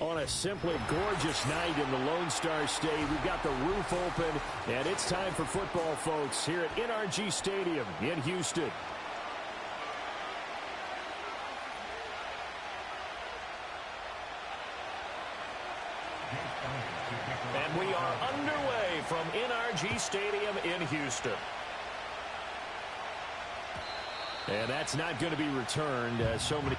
On a simply gorgeous night in the Lone Star State, we've got the roof open, and it's time for football, folks, here at NRG Stadium in Houston. And we are underway from NRG Stadium in Houston. And that's not going to be returned as so many...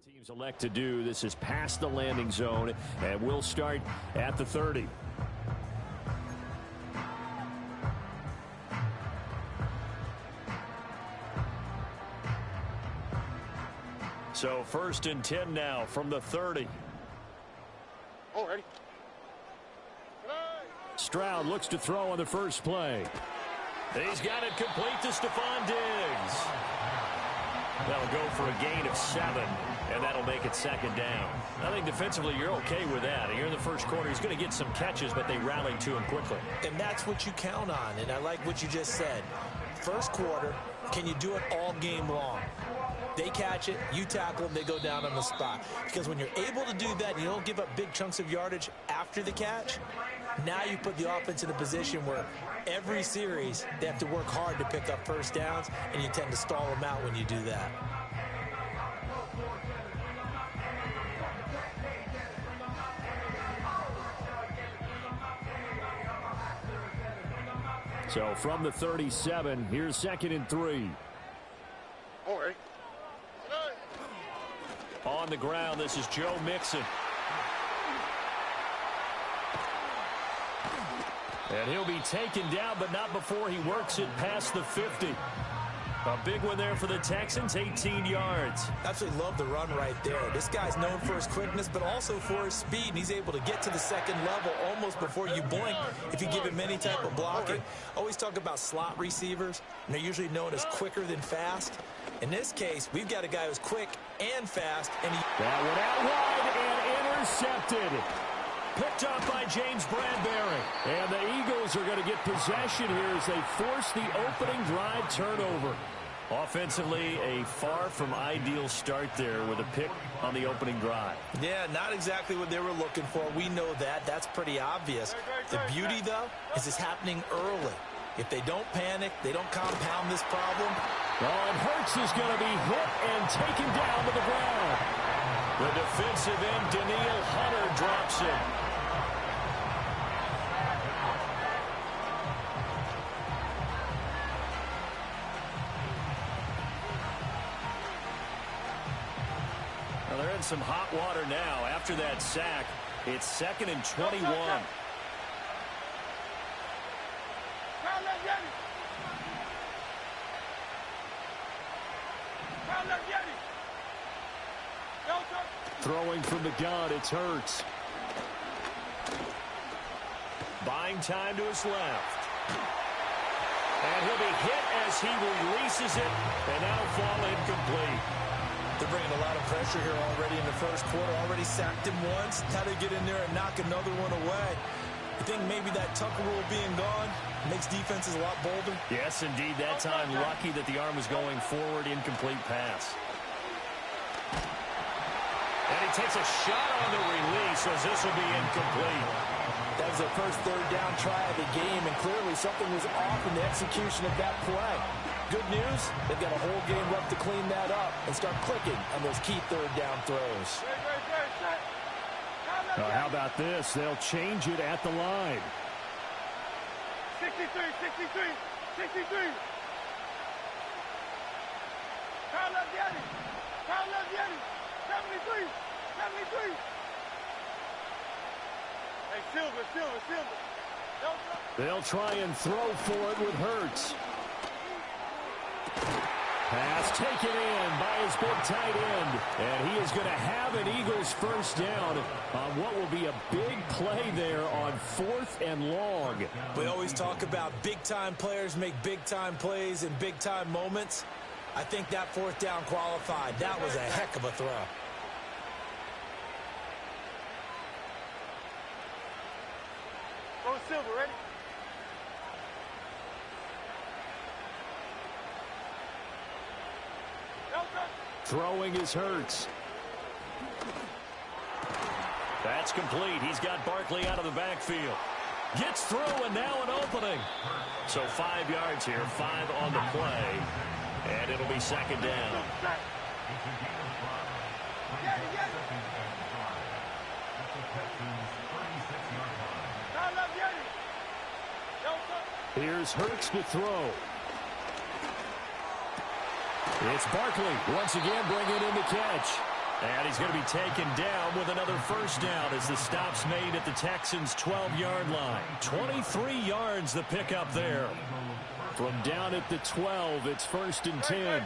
Teams elect to do this is past the landing zone, and we'll start at the 30. So 1st and 10 now from the 30. Already. Stroud looks to throw on the first play. He's got it complete to Stephon Diggs. That'll go for a gain of 7, and that'll make it 2nd down. I think defensively you're okay with that. Here in the first quarter, he's going to get some catches, but they rallied to him quickly. And that's what you count on, and I like what you just said. First quarter, can you do it all game long? They catch it, you tackle them, they go down on the spot. Because when you're able to do that and you don't give up big chunks of yardage after the catch, now you put the offense in a position where every series they have to work hard to pick up first downs, and you tend to stall them out when you do that. So from the 37, here's 2nd and 3. All right. On the ground, this is Joe Mixon. And he'll be taken down, but not before he works it past the 50. A big one there for the Texans, 18 yards. Absolutely love the run right there. This guy's known for his quickness, but also for his speed. And he's able to get to the second level almost before you blink if you give him any type of blocking. Always talk about slot receivers, and they're usually known as quicker than fast. In this case, we've got a guy who's quick and fast. And that one out wide and intercepted. Picked up by James Bradbury. And the Eagles are going to get possession here as they force the opening drive turnover. Offensively, a far from ideal start there with a pick on the opening drive. Yeah, not exactly what they were looking for. We know that. That's pretty obvious. The beauty, though, is it's happening early. If they don't panic, they don't compound this problem. Oh, and Hurts is going to be hit and taken down to the ground. The defensive end, Daniil Hunter, drops it. Well, they're in some hot water now. After that sack, it's 2nd and 21. Throwing from the gun, it's Hurts. Buying time to his left. And he'll be hit as he releases it, and that'll fall incomplete. They're bringing a lot of pressure here already in the first quarter. Already sacked him once. Now they get in there and knock another one away. I think maybe that Tucker rule being gone makes defenses a lot bolder. Yes, indeed. That time, lucky that the arm was going forward, incomplete pass. And he takes a shot on the release as this will be incomplete. That was their first third down try of the game, and clearly something was off in the execution of that play. Good news, they've got a whole game left to clean that up and start clicking on those key third down throws. How about this? They'll change it at the line. 63, 63, 63. Kyle Lugatti. Kyle Lugatti. 73, 73. Hey, Silver. They'll try and throw for it with Hurts. Pass taken in by his big tight end. And he is going to have an Eagles first down on what will be a big play there on 4th and long. We always talk about big-time players make big-time plays in big-time moments. I think that 4th down qualified. That was a heck of a throw. Go Silver, ready? Throwing is Hurts. That's complete. He's got Barkley out of the backfield. Gets through and now an opening. So 5 yards here, 5 on the play. And it'll be second down. Here's Hurts to throw. It's Barkley once again bringing in the catch. And he's going to be taken down with another first down as the stop's made at the Texans' 12-yard line. 23 yards the pickup there. From down at the 12, it's 1st and 10.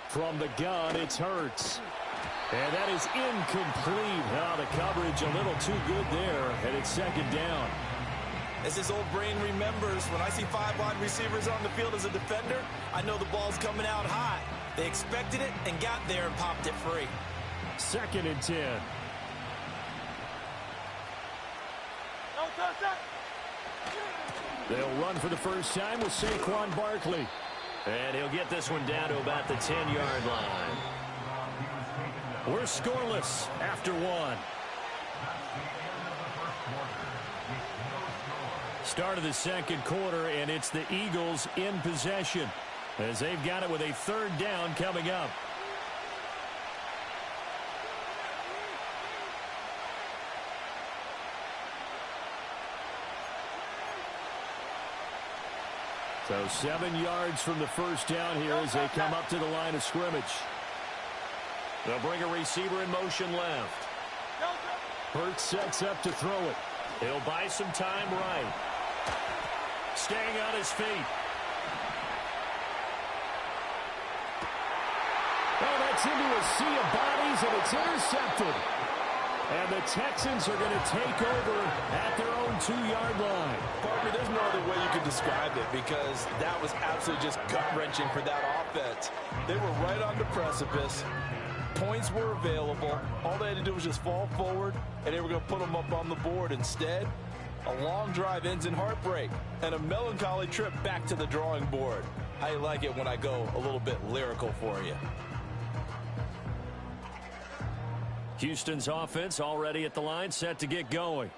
From the gun, it's Hurts. And that is incomplete. The coverage a little too good there, and it's second down. As his old brain remembers, when I see 5 wide receivers on the field as a defender, I know the ball's coming out high. They expected it and got there and popped it free. 2nd and 10. They'll run for the first time with Saquon Barkley. And he'll get this one down to about the 10-yard line. We're scoreless after 1. Start of the second quarter, and it's the Eagles in possession as they've got it with a 3rd down coming up. So 7 yards from the first down here as they come up to the line of scrimmage. They'll bring a receiver in motion left. Hurts sets up to throw it. He'll buy some time right. Staying on his feet. Oh, that's into a sea of bodies, and it's intercepted. And the Texans are going to take over at their own 2-yard line. Parker, there's no other way you could describe it because that was absolutely just gut-wrenching for that offense. They were right on the precipice. Points were available. All they had to do was just fall forward, and they were going to put them up on the board. Instead, a long drive ends in heartbreak and a melancholy trip back to the drawing board. How you like it when I go a little bit lyrical for you? Houston's offense already at the line, set to get going.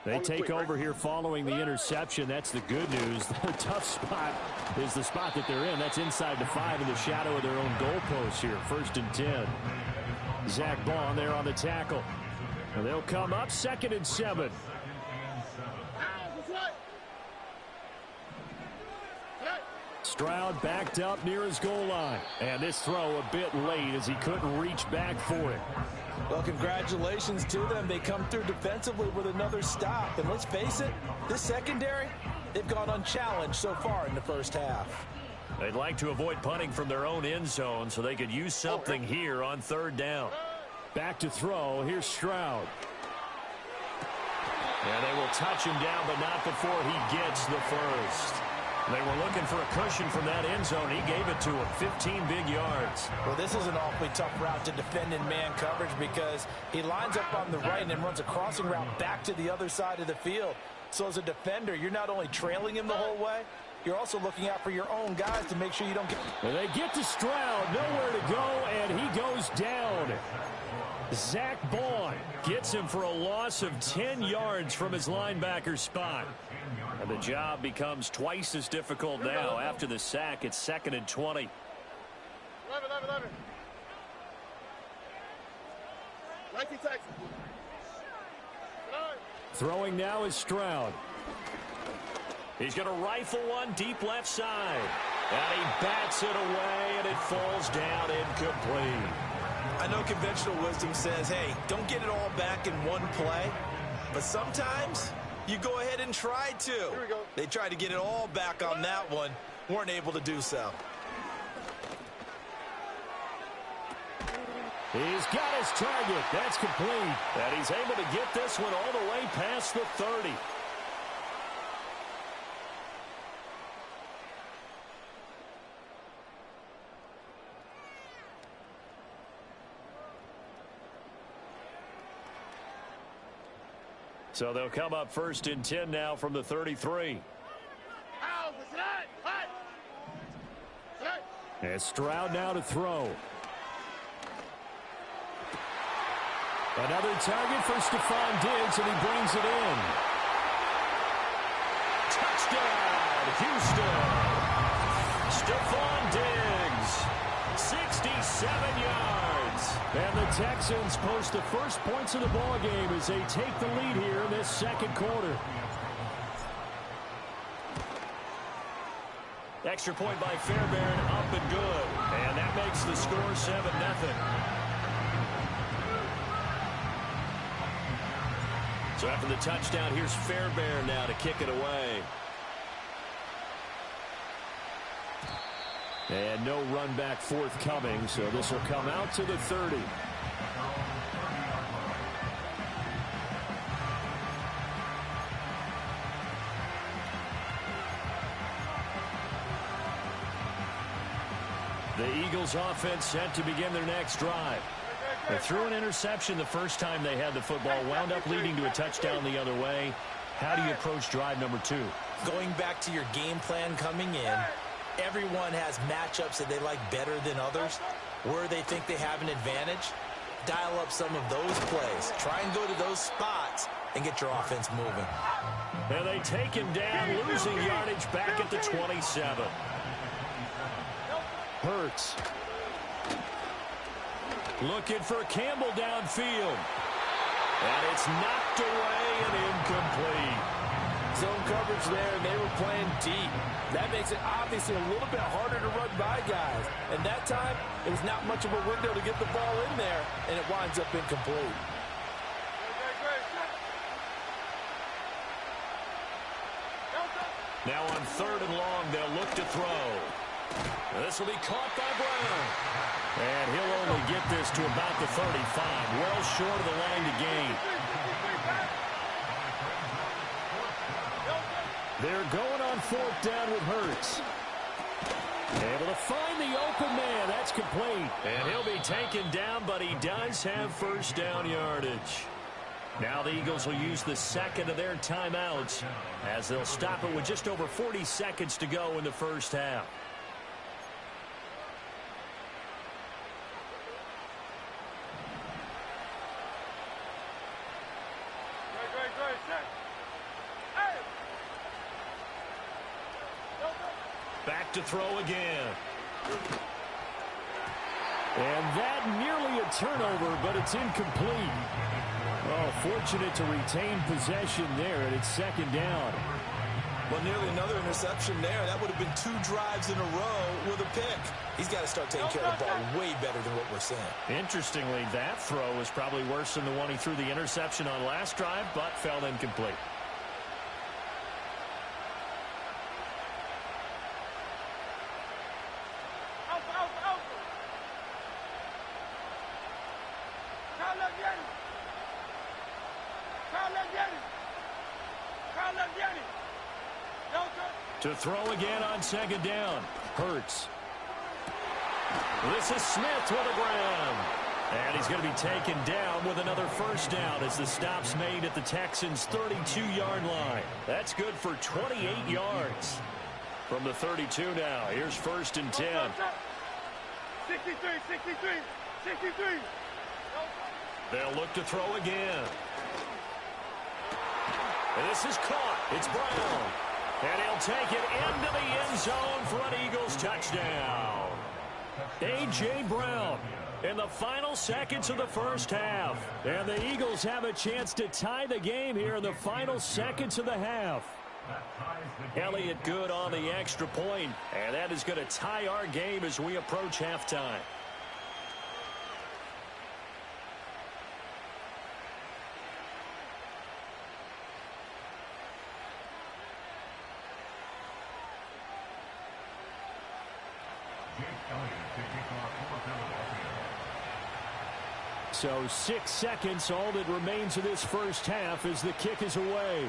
They take over here following the interception. That's the good news. The tough spot is the spot that they're in. That's inside the 5 in the shadow of their own goalpost here. 1st and 10. Zach Bond there on the tackle. And they'll come up 2nd and 7. Stroud backed up near his goal line. And this throw a bit late as he couldn't reach back for it. Well, congratulations to them. They come through defensively with another stop. And let's face it, this secondary, they've gone unchallenged so far in the first half. They'd like to avoid punting from their own end zone so they could use something here on 3rd down. Back to throw. Here's Stroud. And they will touch him down, but not before he gets the first. They were looking for a cushion from that end zone. He gave it to him. 15 big yards. Well, this is an awfully tough route to defend in man coverage because he lines up on the right and then runs a crossing route back to the other side of the field. So as a defender, you're not only trailing him the whole way, you're also looking out for your own guys to make sure you don't get... And they get to Stroud. Nowhere to go, and he goes down. Zach Bond gets him for a loss of 10 yards from his linebacker spot. And the job becomes twice as difficult now after the sack. It's 2nd and 20. 11. 19 Texas. Throwing now is Stroud. He's going to rifle one deep left side. And he bats it away, and it falls down incomplete. I know conventional wisdom says, hey, don't get it all back in one play. But sometimes you go ahead and try to. Here we go. They tried to get it all back on that one. Weren't able to do so. He's got his target. That's complete. And he's able to get this one all the way past the 30. So they'll come up first and 10 now from the 33. And Stroud now to throw. Another target for Stephon Diggs, and he brings it in. Touchdown, Houston. Stephon Diggs, 67 yards. And the Texans post the first points of the ball game as they take the lead here in this second quarter. Extra point by Fairbairn, up and good. And that makes the score 7-0. So after the touchdown, here's Fairbairn now to kick it away. And no run back forthcoming, so this will come out to the 30. The Eagles offense set to begin their next drive. They threw an interception the first time they had the football, wound up leading to a touchdown the other way. How do you approach drive number 2? Going back to your game plan coming in, everyone has matchups that they like better than others. Where they think they have an advantage, dial up some of those plays. Try and go to those spots and get your offense moving. And they take him down, losing yardage back at the 27. Hurts. Looking for Campbell downfield. And it's knocked away and incomplete. Zone coverage there, and they were playing deep. That makes it obviously a little bit harder to run by guys. And that time, it was not much of a window to get the ball in there, and it winds up incomplete. Now on 3rd and long, they'll look to throw. This will be caught by Brown. And he'll only get this to about the 35, well short of the line to gain. They're going on 4th down with Hurts. Able to find the open man. That's complete. And he'll be taken down, but he does have first down yardage. Now the Eagles will use the second of their timeouts as they'll stop it with just over 40 seconds to go in the first half. Back to throw again. And that nearly a turnover, but it's incomplete. Oh, fortunate to retain possession there, and it's 2nd down. Well, nearly another interception there. That would have been 2 drives in a row with a pick. He's got to start taking care of the ball way better than what we're seeing. Interestingly, that throw is probably worse than the one he threw the interception on last drive, but fell incomplete. To throw again on 2nd down. Hurts. This is Smith with a ground. And he's going to be taken down with another first down as the stop's made at the Texans' 32-yard line. That's good for 28 yards. From the 32 now, here's 1st and 10. 63, 63, 63. They'll look to throw again. And this is caught. It's Brown. And he'll take it into the end zone for an Eagles touchdown. A.J. Brown in the final seconds of the first half. And the Eagles have a chance to tie the game here in the final seconds of the half. Elliott good on the extra point, and that is going to tie our game as we approach halftime. So 6 seconds, all that remains of this first half as the kick is away.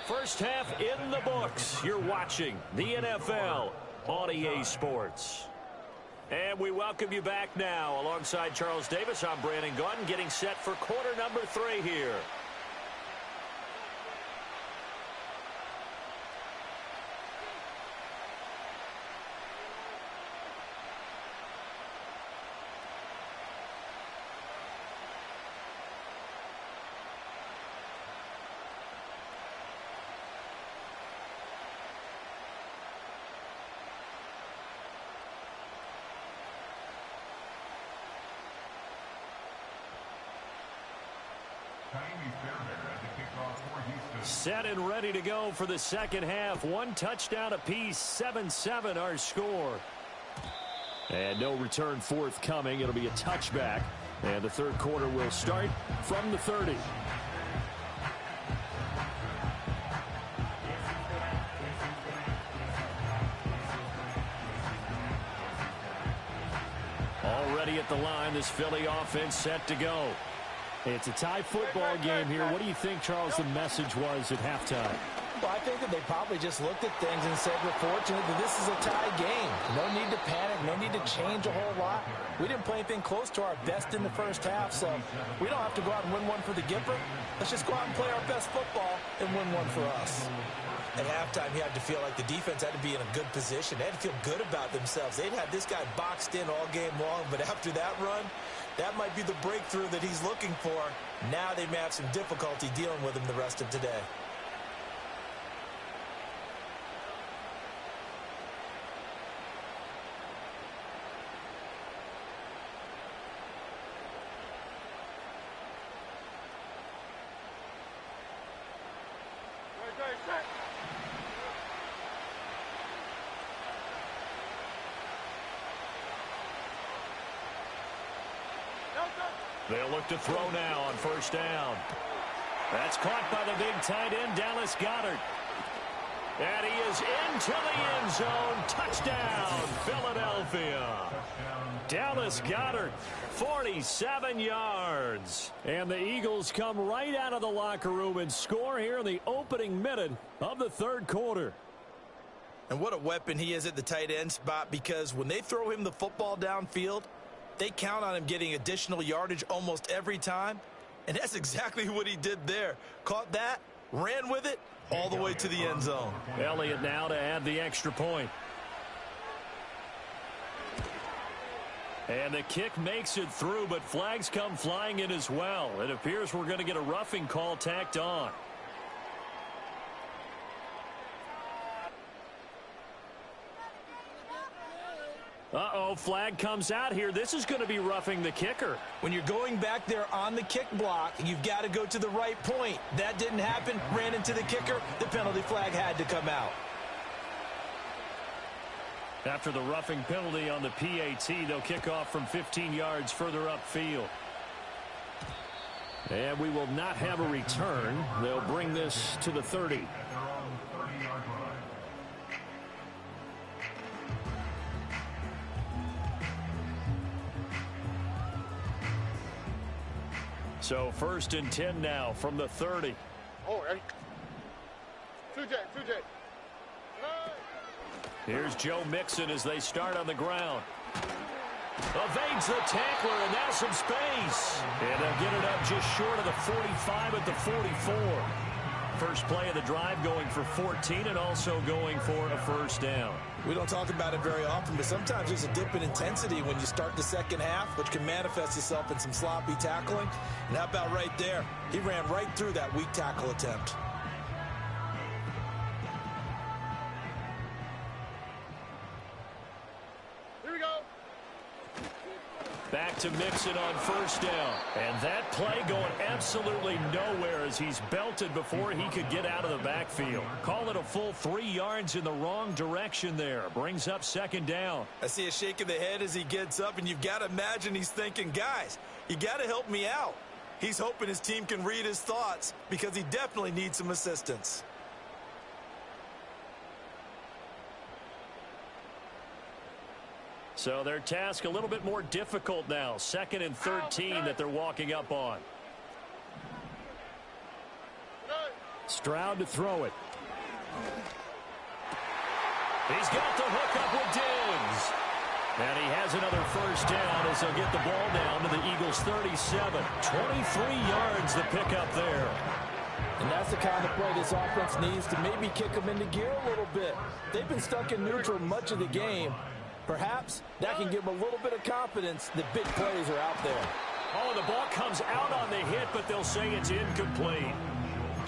First half in the books. You're watching the NFL on EA Sports. And we welcome you back now. Alongside Charles Davis, I'm Brandon Gaudin, getting set for quarter number 3 here. Set and ready to go for the second half. 1 touchdown apiece, 7-7 our score. And no return forthcoming. It'll be a touchback. And the third quarter will start from the 30. Already at the line, this Philly offense set to go. It's a tie football game here. What do you think, Charles, the message was at halftime? Well, I think that they probably just looked at things and said, we're fortunate that this is a tie game. No need to panic. No need to change a whole lot. We didn't play anything close to our best in the first half, so we don't have to go out and win one for the Gipper. Let's just go out and play our best football and win one for us. At halftime, you had to feel like the defense had to be in a good position. They had to feel good about themselves. They'd had this guy boxed in all game long, but after that run, that might be the breakthrough that he's looking for. Now they may have some difficulty dealing with him the rest of today. They'll look to throw now on first down. That's caught by the big tight end, Dallas Goedert. And he is into the end zone. Touchdown, Philadelphia. Dallas Goedert, 47 yards. And the Eagles come right out of the locker room and score here in the opening minute of the third quarter. And what a weapon he is at the tight end spot, because when they throw him the football downfield, they count on him getting additional yardage almost every time. And that's exactly what he did there. Caught that, ran with it, all the way to the end zone. Elliott now to add the extra point. And the kick makes it through, but flags come flying in as well. It appears we're going to get a roughing call tacked on. Uh-oh, flag comes out here. This is going to be roughing the kicker. When you're going back there on the kick block, you've got to go to the right point. That didn't happen. Ran into the kicker. The penalty flag had to come out. After the roughing penalty on the PAT, they'll kick off from 15 yards further upfield. And we will not have a return. They'll bring this to the 30. So 1st and 10 now from the 30. Oh, ready? 2J. Here's Joe Mixon as they start on the ground. Evades the tackler, and now some space. And they'll get it up just short of the 45 at the 44. First play of the drive going for 14 and also going for a first down. We don't talk about it very often, but sometimes there's a dip in intensity when you start the second half, which can manifest itself in some sloppy tackling. And how about right there? He ran right through that weak tackle attempt. to mix it on first down. And that play going absolutely nowhere as he's belted before he could get out of the backfield. Call it a full 3 yards in the wrong direction there. Brings up second down. I see a shake of the head as he gets up, and you've got to imagine he's thinking, guys, you got to help me out. He's hoping his team can read his thoughts because he definitely needs some assistance. So their task a little bit more difficult now. 2nd and 13 that they're walking up on. Stroud to throw it. He's got the hook up with Diggs. And he has another first down as they'll get the ball down to the Eagles' 37. 23 yards to pick up there. And that's the kind of play this offense needs to maybe kick them into gear a little bit. They've been stuck in neutral much of the game. Perhaps that can give them a little bit of confidence that big plays are out there. Oh, the ball comes out on the hit, but they'll say it's incomplete.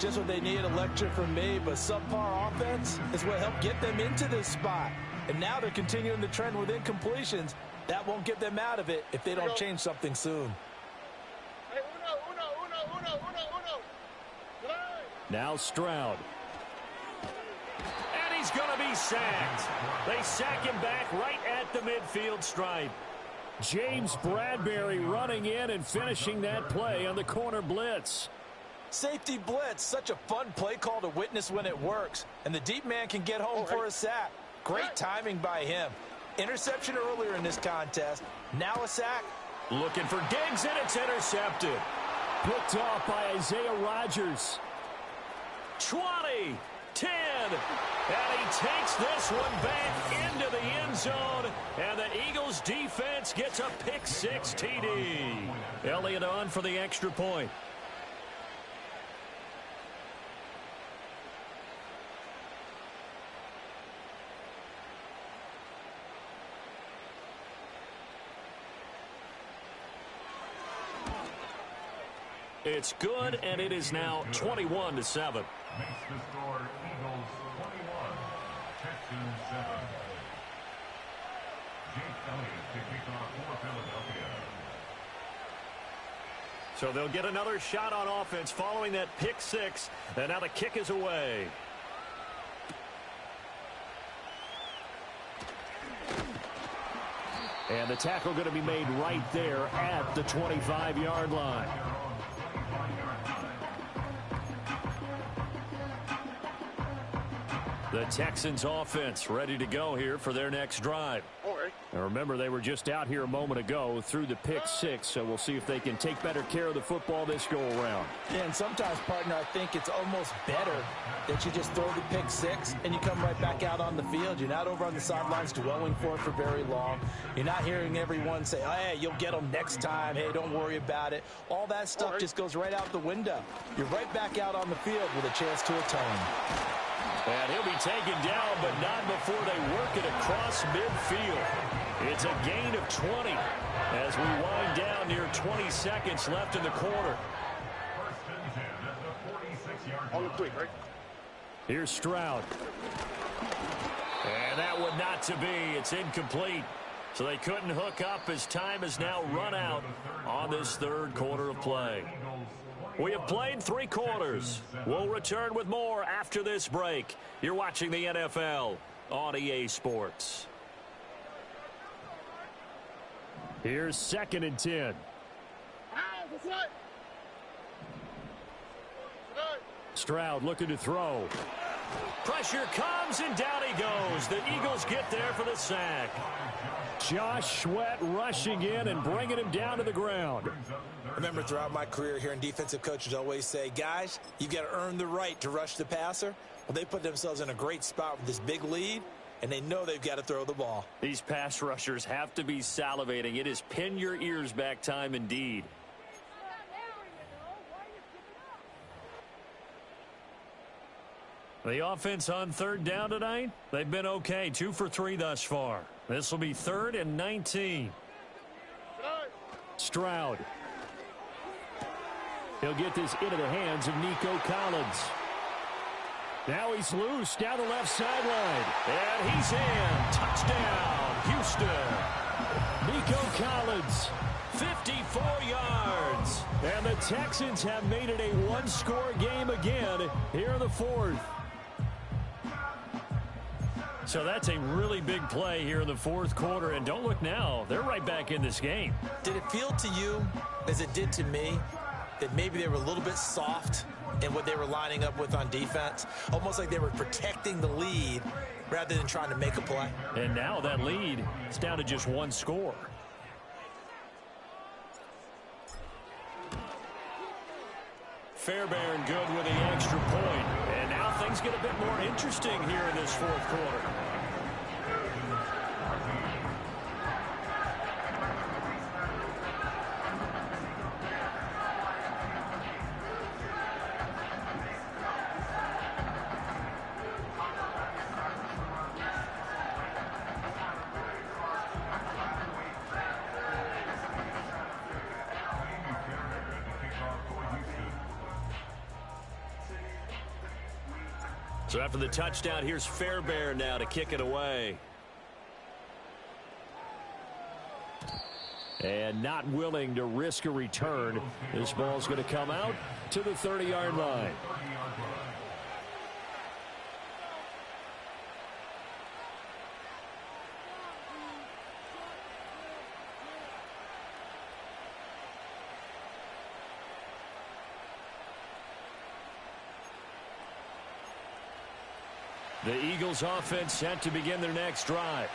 Just what they need, a lecture from me, but subpar offense is what helped get them into this spot. And now they're continuing the trend with incompletions. That won't get them out of it if they don't change something soon. Now Stroud. And he's going to be sacked. They sack him back right at the midfield stripe. James Bradbury running in and finishing that play on the corner blitz. Safety blitz, such a fun play call to witness when it works. And the deep man can get home for a sack. Great timing by him. Interception earlier in this contest. Now a sack. Looking for Diggs, and it's intercepted. Picked off by Isaiah Rodgers. 20, 10, and he takes this one back into the end zone, and the Eagles defense gets a pick-6 TD. Elliott on for the extra point. It's good, and it is now 21-7. Makes the score Eagles 21, Texans 7. Jake Elliott to kick off for Philadelphia. So they'll get another shot on offense following that pick-6, and now the kick is away. And the tackle going to be made right there at the 25-yard line. The Texans offense ready to go here for their next drive. Now remember, they were just out here a moment ago through the pick-6, so we'll see if they can take better care of the football this go-around. Yeah, and sometimes, partner, I think it's almost better that you just throw the pick-6 and you come right back out on the field. You're not over on the sidelines dwelling for it for very long. You're not hearing everyone say, hey, you'll get them next time. Hey, don't worry about it. All that stuff just goes right out the window. You're right back out on the field with a chance to atone. And he'll be taken down, but not before they work it across midfield. It's a gain of 20 as we wind down near 20 seconds left in the quarter. First and 10 at the 46-yard On the quick, right? Here's Stroud. And that one not to be. It's incomplete. So they couldn't hook up as time has now run out on this third quarter of play. We have played 3 quarters. We'll return with more after this break. You're watching the NFL on EA Sports. Here's 2nd and 10. Stroud looking to throw. Pressure comes, and down he goes. The Eagles get there for the sack. Josh Sweat rushing in and bringing him down to the ground. Remember, throughout my career, hearing defensive coaches always say, guys, you've got to earn the right to rush the passer. Well, they put themselves in a great spot with this big lead, and they know they've got to throw the ball. These pass rushers have to be salivating. It is pin your ears back time indeed. The offense on third down tonight, they've been okay. 2 for 3 thus far. This will be 3rd and 19. Stroud. He'll get this into the hands of Nico Collins. Now he's loose down the left sideline. And he's in. Touchdown, Houston. Nico Collins, 54 yards. And the Texans have made it a one-score game again here in the fourth. So that's a really big play here in the fourth quarter. And don't look now, they're right back in this game. Did it feel to you, as it did to me, that maybe they were a little bit soft in what they were lining up with on defense? Almost like they were protecting the lead rather than trying to make a play. And now that lead is down to just one score. Fairbairn good with the extra point. And now things get a bit more interesting here in this fourth quarter. So after the touchdown, here's Fairbairn now to kick it away. And not willing to risk a return. This ball's going to come out to the 30-yard line. The Eagles offense set to begin their next drive.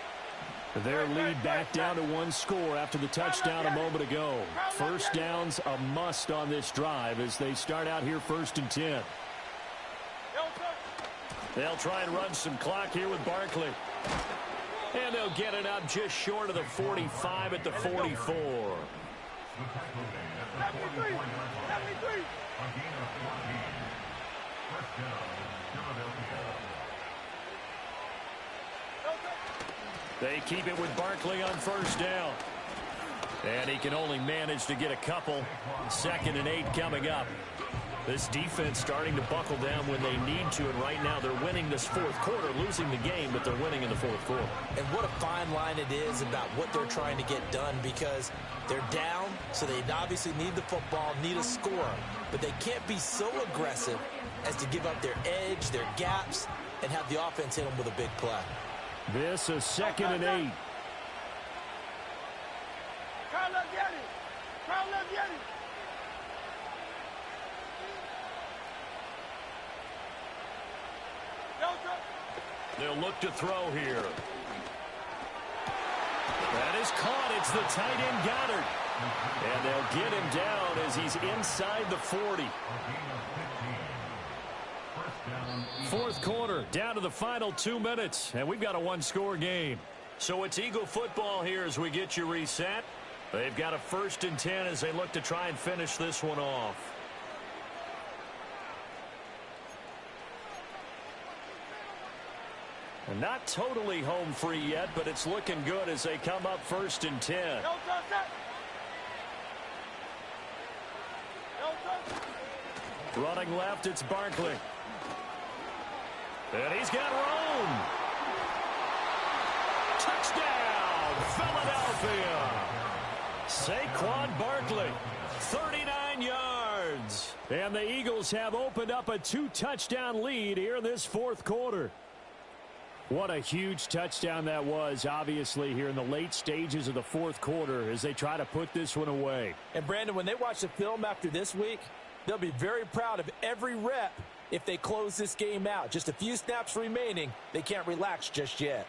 Their lead back down to one score after the touchdown a moment ago. First down's a must on this drive as they start out here 1st and 10. They'll try and run some clock here with Barkley. And they'll get it up just short of the 45 at the 44. They keep it with Barkley on first down. And he can only manage to get a couple. 2nd and 8 coming up. This defense starting to buckle down when they need to, and right now they're winning this fourth quarter, losing the game, but they're winning in the fourth quarter. And what a fine line it is about what they're trying to get done, because they're down, so they obviously need the football, need a score, but they can't be so aggressive as to give up their edge, their gaps, and have the offense hit them with a big play. This is 2nd and 8. They'll look to throw here. That is caught. It's the tight end Goddard. And they'll get him down as he's inside the 40. Fourth quarter, down to the final 2 minutes, and we've got a one-score game. So it's Eagle football here as we get you reset. They've got a 1st and 10 as they look to try and finish this one off. And not totally home free yet, but it's looking good as they come up 1st and 10. Running left, it's Barkley. And he's got room. Touchdown, Philadelphia. Saquon Barkley, 39 yards. And the Eagles have opened up a 2-touchdown lead here in this fourth quarter. What a huge touchdown that was, obviously, here in the late stages of the fourth quarter as they try to put this one away. And, Brandon, when they watch the film after this week, they'll be very proud of every rep if they close this game out. Just a few snaps remaining. They can't relax just yet.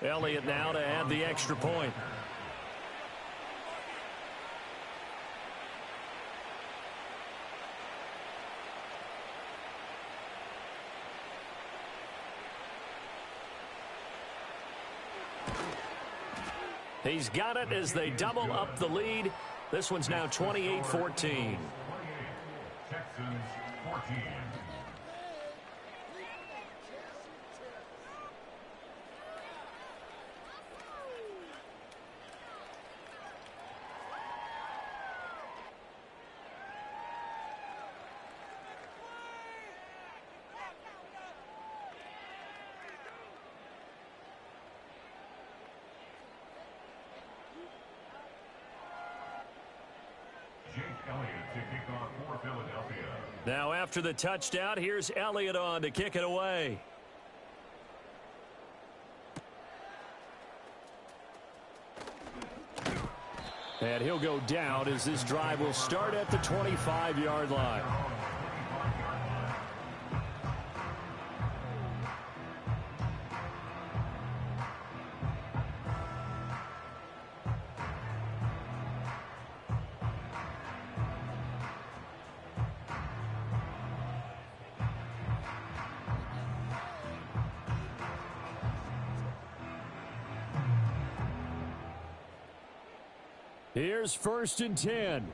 Elliott now to add the extra point. He's got it as they double up the lead. This one's now 28-14. 28, Texans 14. Jake Elliott to kick off for Philadelphia. Now after the touchdown, here's Elliott on to kick it away. And he'll go down as this drive will start at the 25-yard line. Here's 1st and 10.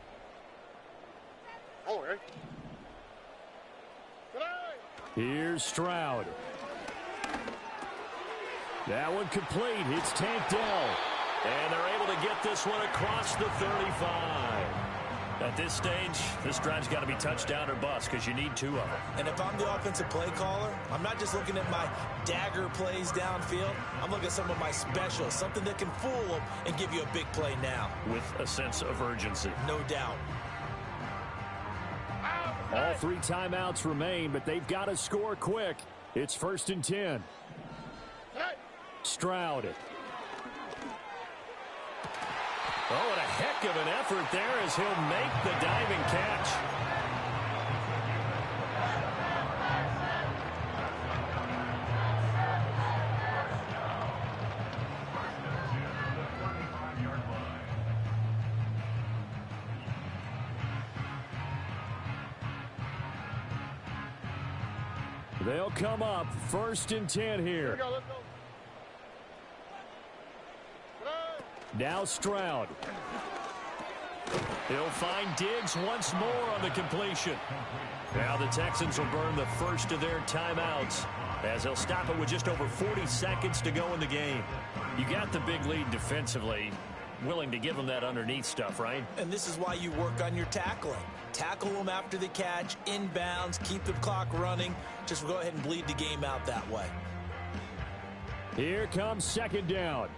Oh, right. Here's Stroud. That one complete. It's tanked down. And they're able to get this one across the 35. At this stage, this drive's got to be touchdown or bust because you need 2 of them. And if I'm the offensive play caller, I'm not just looking at my dagger plays downfield. I'm looking at some of my specials, something that can fool them and give you a big play now. With a sense of urgency. No doubt. All 3 timeouts remain, but they've got to score quick. It's 1st and 10. Stroud. Oh, and a heck of an effort there as he'll make the diving catch. They'll come up 1st and 10 here. Let's go. Now Stroud. He'll find Diggs once more on the completion. Now the Texans will burn the first of their timeouts as they'll stop it with just over 40 seconds to go in the game. You got the big lead defensively. Willing to give them that underneath stuff, right? And this is why you work on your tackling. Tackle them after the catch, inbounds, keep the clock running. Just go ahead and bleed the game out that way. Here comes 2nd down.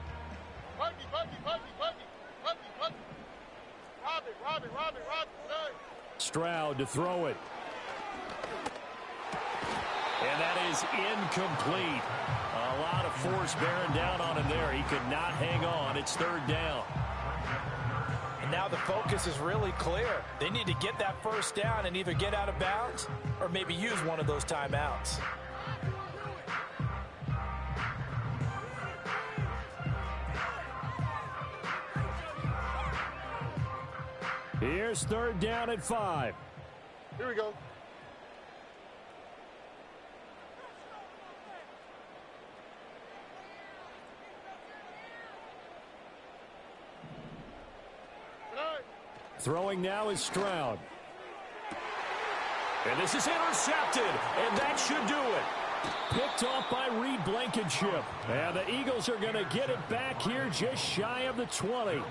Stroud to throw it. And that is incomplete. A lot of force bearing down on him there. He could not hang on. It's 3rd down. And now the focus is really clear. They need to get that 1st down and either get out of bounds or maybe use one of those timeouts. Here's 3rd down at 5. Here we go. Throwing now is Stroud. And this is intercepted, and that should do it. Picked off by Reed Blankenship. And the Eagles are going to get it back here just shy of the 20.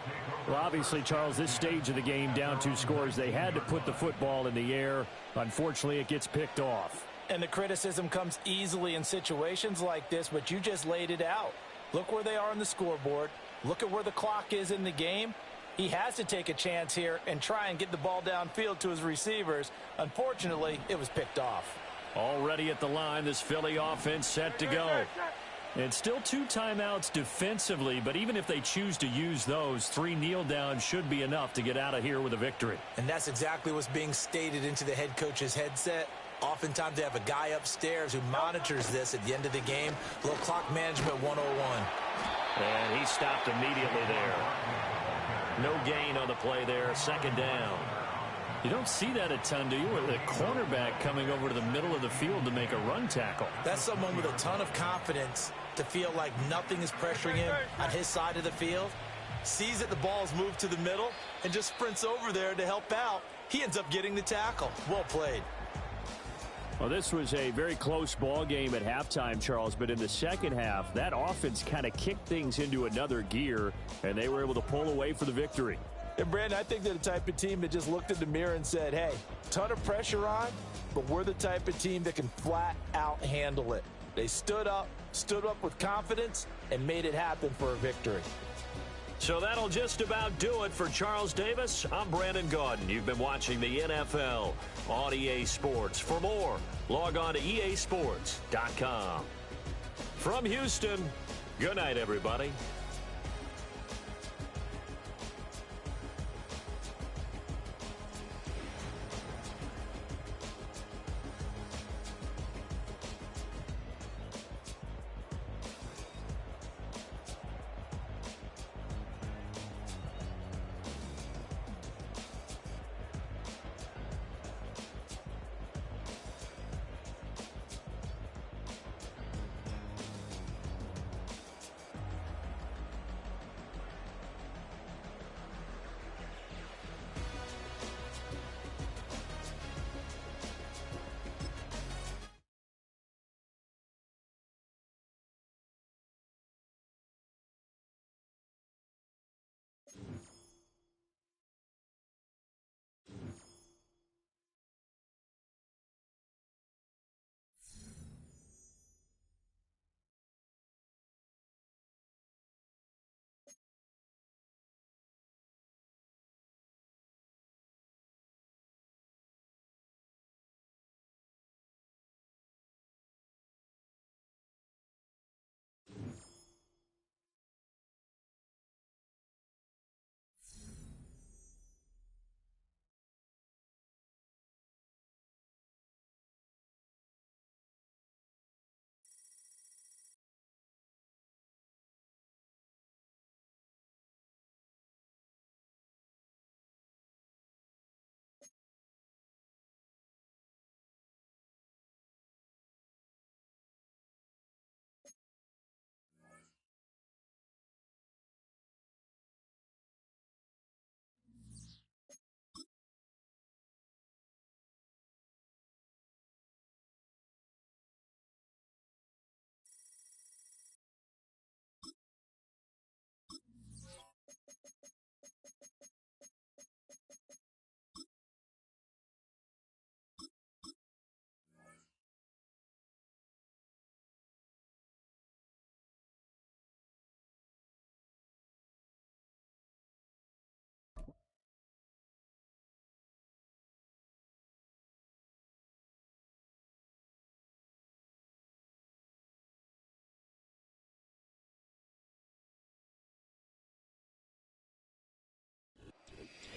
Well, obviously, Charles, this stage of the game, down 2 scores, they had to put the football in the air. Unfortunately, it gets picked off. And the criticism comes easily in situations like this, but you just laid it out. Look where they are on the scoreboard. Look at where the clock is in the game. He has to take a chance here and try and get the ball downfield to his receivers. Unfortunately, it was picked off. Already at the line, this Philly offense set to go. It's still 2 timeouts defensively, but even if they choose to use those, 3 kneel downs should be enough to get out of here with a victory. And that's exactly what's being stated into the head coach's headset. Oftentimes they have a guy upstairs who monitors this at the end of the game. A little clock management 101. And he stopped immediately there. No gain on the play there. 2nd down. You don't see that a ton, do you? With a cornerback coming over to the middle of the field to make a run tackle. That's someone with a ton of confidence to feel like nothing is pressuring him on his side of the field. Sees that the ball's moved to the middle and just sprints over there to help out. He ends up getting the tackle. Well played. Well, this was a very close ball game at halftime, Charles, but in the second half, that offense kind of kicked things into another gear, and they were able to pull away for the victory. And, Brandon, I think they're the type of team that just looked in the mirror and said, hey, ton of pressure on, but we're the type of team that can flat out handle it. They stood up with confidence, and made it happen for a victory. So that'll just about do it for Charles Davis. I'm Brandon Gaudin. You've been watching the NFL on EA Sports. For more, log on to easports.com. From Houston, good night, everybody.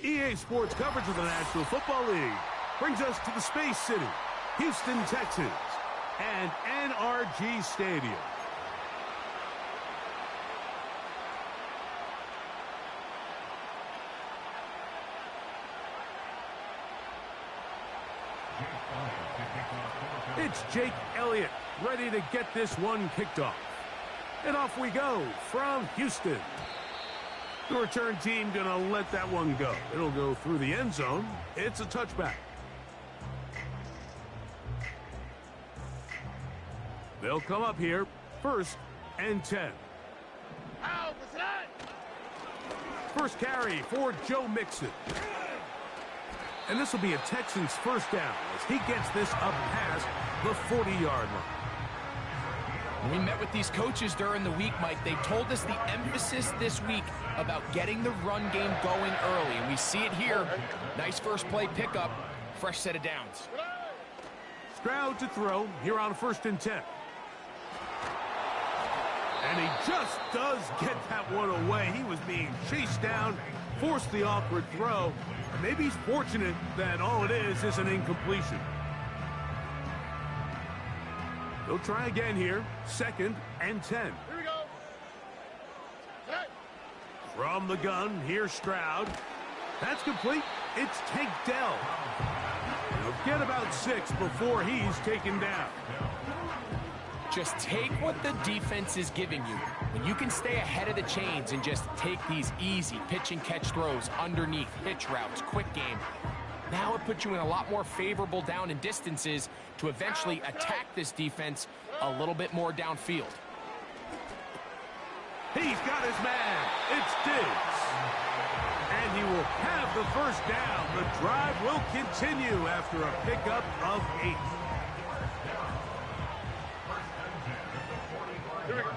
EA Sports coverage of the National Football League brings us to the Space City, Houston, Texas, and NRG Stadium. It's Jake Elliott ready to get this one kicked off. And off we go from Houston. The return team going to let that one go. It'll go through the end zone. It's a touchback. They'll come up here, 1st and 10. How was that? First carry for Joe Mixon. And this will be a Texans first down as he gets this up past the 40-yard line. When we met with these coaches during the week, Mike, they told us the emphasis this week about getting the run game going early. And we see it here. Nice first play pickup, fresh set of downs. Stroud to throw here on 1st and 10. And he just does get that one away. He was being chased down, forced the awkward throw. And maybe he's fortunate that all it is an incompletion. They'll try again here, 2nd and 10. Here we go. Hey. From the gun, here's Stroud. That's complete. It's Tank Dell. He'll get about 6 before he's taken down. Just take what the defense is giving you. When you can stay ahead of the chains and just take these easy pitch and catch throws underneath, hitch routes, quick game, now it puts you in a lot more favorable down and distances to eventually attack this defense a little bit more downfield. He's got his man. It's Diggs. And he will have the first down. The drive will continue after a pickup of 8. Here we go.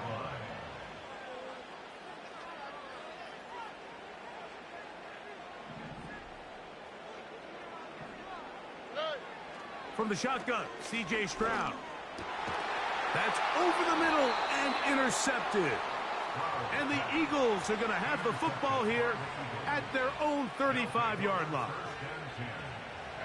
From the shotgun, C.J. Stroud. That's over the middle and intercepted. And the Eagles are going to have the football here at their own 35-yard line.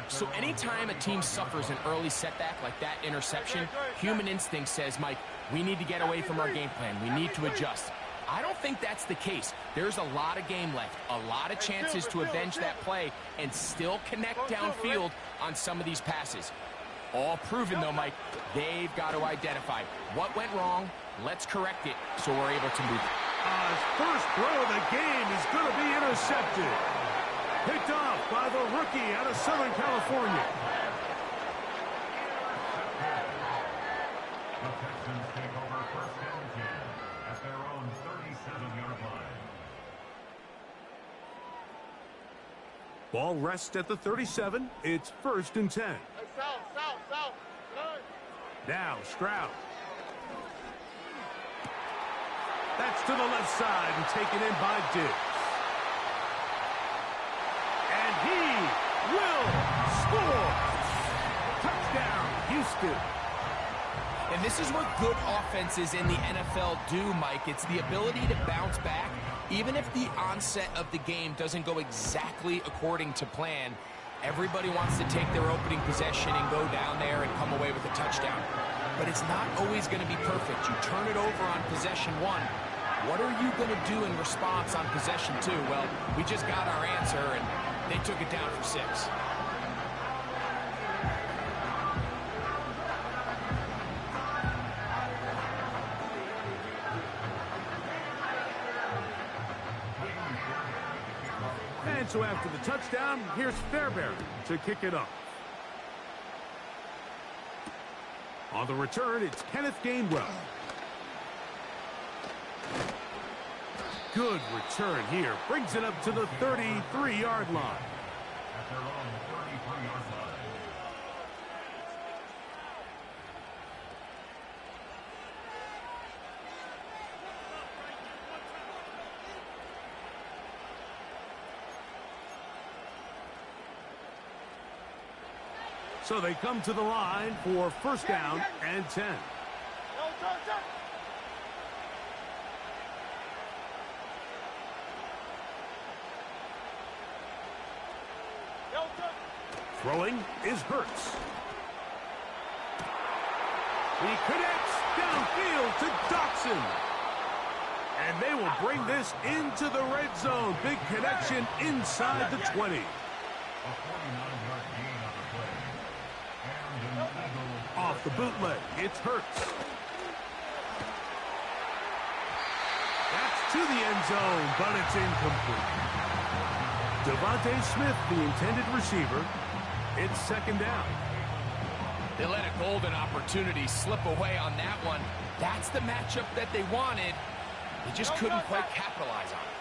So anytime a team suffers an early setback like that interception, human instinct says, Mike, we need to get away from our game plan. We need to adjust. I don't think that's the case. There's a lot of game left, a lot of chances to avenge that play and still connect downfield on some of these passes. All proven, though, Mike, they've got to identify what went wrong. Let's correct it so we're able to move it. His first throw of the game is going to be intercepted. Picked off by the rookie out of Southern California. The Texans take over first and 10 at their own 37-yard line. Ball rests at the 37. It's 1st and 10. South. Now Stroud. That's to the left side and taken in by Diggs. And he will score. Touchdown, Houston. And this is what good offenses in the NFL do, Mike. It's the ability to bounce back, even if the onset of the game doesn't go exactly according to plan. Everybody wants to take their opening possession and go down there and come away with a touchdown. But it's not always going to be perfect. You turn it over on possession 1. What are you going to do in response on possession 2? Well, we just got our answer, and they took it down for 6. And so after the touchdown, here's Fairbairn to kick it off. On the return, it's Kenneth Gainwell. Good return here. Brings it up to the 33-yard line. At their own 33-yard line. So they come to the line for 1st down and 10. Throwing is Hurts. He connects downfield to Dotson. And they will bring this into the red zone. Big connection inside the 20. A 49-yard gain on the play. And an Eagle. Off the bootleg, it's Hurts. That's to the end zone, but it's incomplete. Devontae Smith, the intended receiver. It's 2nd down. They let a golden opportunity slip away on that one. That's the matchup that they wanted. They just couldn't quite capitalize on it.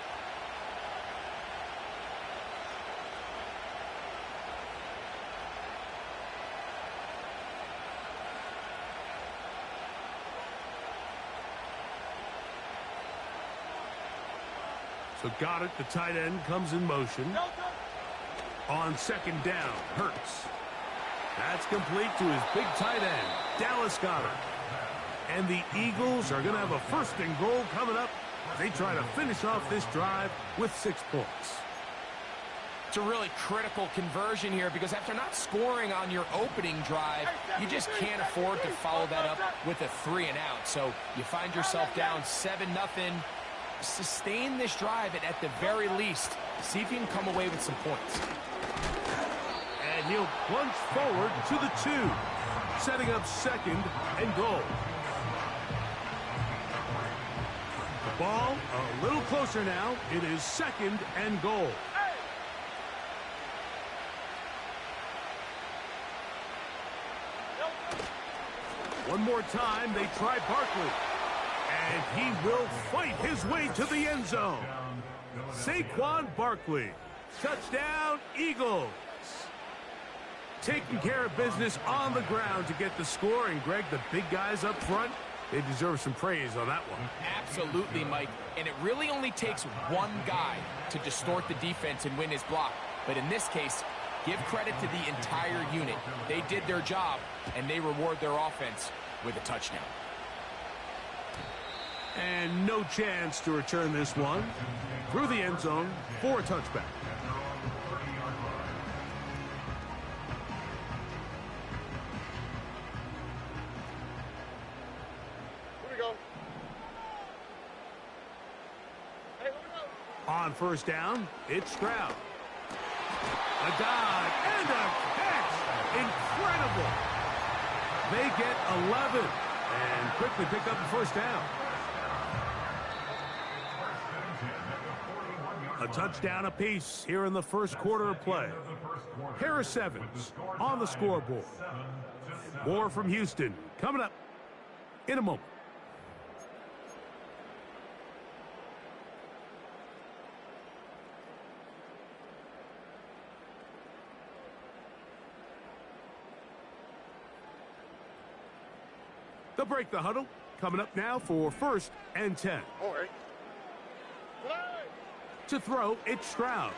So got it. The tight end comes in motion. On 2nd down, Hurts. That's complete to his big tight end, Dallas Goedert. And the Eagles are going to have a 1st and goal coming up. They try to finish off this drive with 6 points. It's a really critical conversion here because after not scoring on your opening drive, you just can't afford to follow that up with a 3 and out. So you find yourself down 7-0. Sustain this drive and at the very least, see if you can come away with some points. And he'll plunge forward to the 2, setting up 2nd and goal. The ball a little closer now. It is 2nd and goal. One more time, they try Barkley. And he will fight his way to the end zone. Saquon Barkley. Touchdown, Eagles. Taking care of business on the ground to get the score. And, Greg, the big guys up front, they deserve some praise on that one. Absolutely, Mike. And it really only takes one guy to distort the defense and win his block. But in this case, Give credit to the entire unit. They did their job, and they reward their offense with a touchdown. And no chance to return this one through the end zone for a touchback. Here we go. Hey, look up. On first down, it's Stroud. A dive and a catch. Incredible. They get 11 and quickly pick up the first down. A touchdown apiece here in the first quarter of play. Harris Evans on the scoreboard. More from Houston coming up in a moment. They'll break the huddle. Coming up now for 1st and 10. All right. To throw, it's Stroud.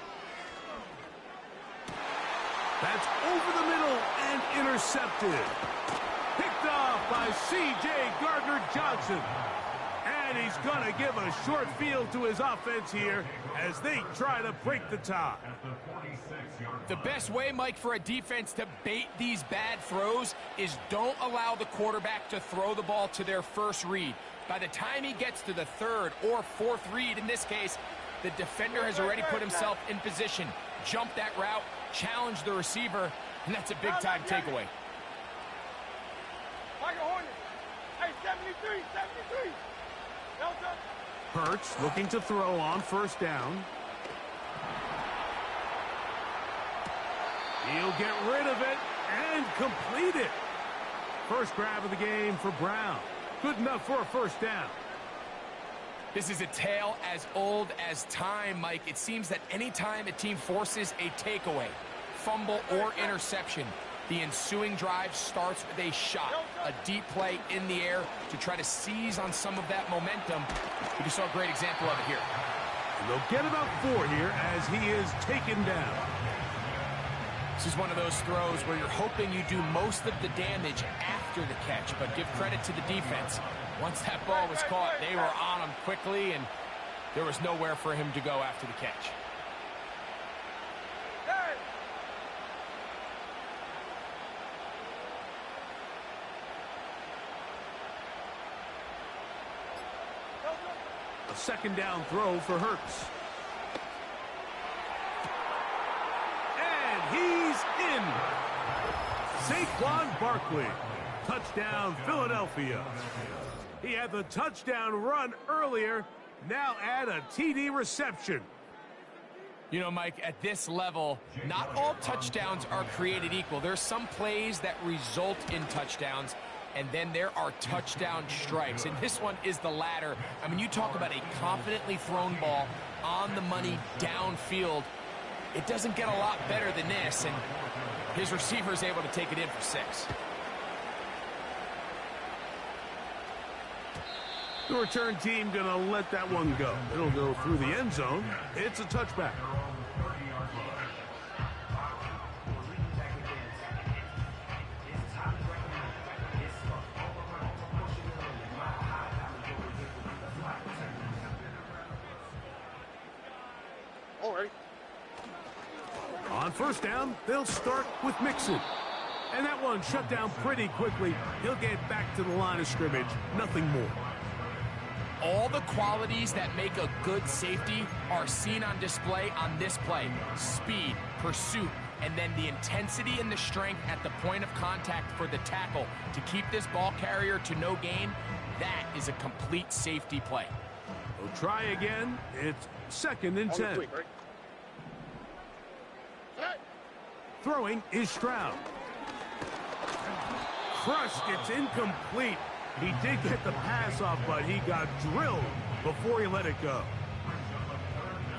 That's over the middle and intercepted. Picked off by C.J. Gardner-Johnson. And he's going to give a short field to his offense here as they try to break the tie. The best way, Mike, for a defense to bait these bad throws is don't allow the quarterback to throw the ball to their first read. By the time he gets to the third or fourth read, in this case, the defender has already put himself in position, jumped that route, challenged the receiver, and that's a big-time takeaway. Hey, 73, 73. Hurts looking to throw on first down. He'll get rid of it and complete it. First grab of the game for Brown. Good enough for a first down. This is a tale as old as time, Mike. It seems that anytime a team forces a takeaway, fumble, or interception, the ensuing drive starts with a shot, a deep play in the air to try to seize on some of that momentum. We just saw a great example of it here. And they'll get about 4 here as he is taken down. This is one of those throws where you're hoping you do most of the damage after the catch, but give credit to the defense. Once that ball was caught, they were on him quickly, and there was nowhere for him to go after the catch. A second down throw for Hurts. And he's in. Saquon Barkley. Touchdown, Philadelphia. He had the touchdown run earlier. Now add a TD reception. You know, Mike, at this level, not all touchdowns are created equal. There's some plays that result in touchdowns, and then there are touchdown strikes. And this one is the latter. I mean, you talk about a confidently thrown ball on the money downfield. It doesn't get a lot better than this, and his receiver is able to take it in for 6. The return team going to let that one go. It'll go through the end zone. It's a touchback. All right. On first down, they'll start with Mixon. And that one shut down pretty quickly. He'll get back to the line of scrimmage. Nothing more. All the qualities that make a good safety are seen on display on this play. Speed, pursuit, and then the intensity and the strength at the point of contact for the tackle to keep this ball carrier to no gain. That is a complete safety play. We'll try again. It's 2nd and 10. Quick, right? Throwing is Stroud. Crushed. It's incomplete. He did get the pass off, but he got drilled before he let it go.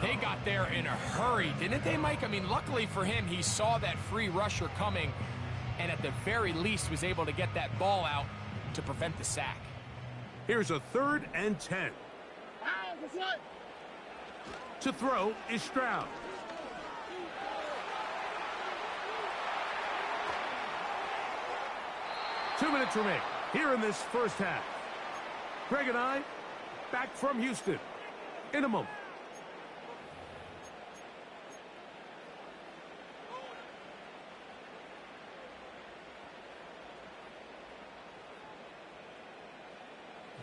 They got there in a hurry, didn't they, Mike? I mean, luckily for him, he saw that free rusher coming and at the very least was able to get that ball out to prevent the sack. Here's a 3rd and 10. To throw is Stroud. 2 minutes remain here in this first half. Greg and I back from Houston in a moment.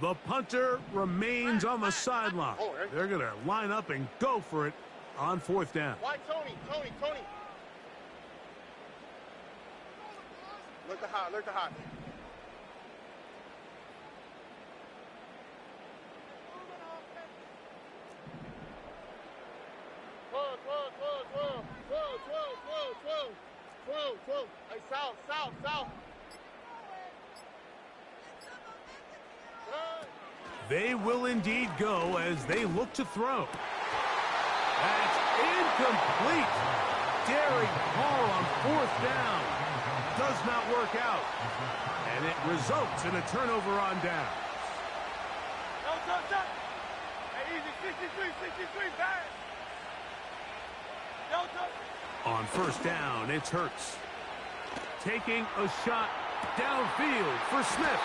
The punter remains on the sideline. They're going to line up and go for it on 4th down. Why Tony? Look the hot. Twelve. Hey, south. They will indeed go as they look to throw. That's incomplete. Daring call on 4th down. Does not work out. And it results in a turnover on down. No. Hey, easy. 63, back. No. On 1st down, it's Hurts. Taking a shot downfield for Smith.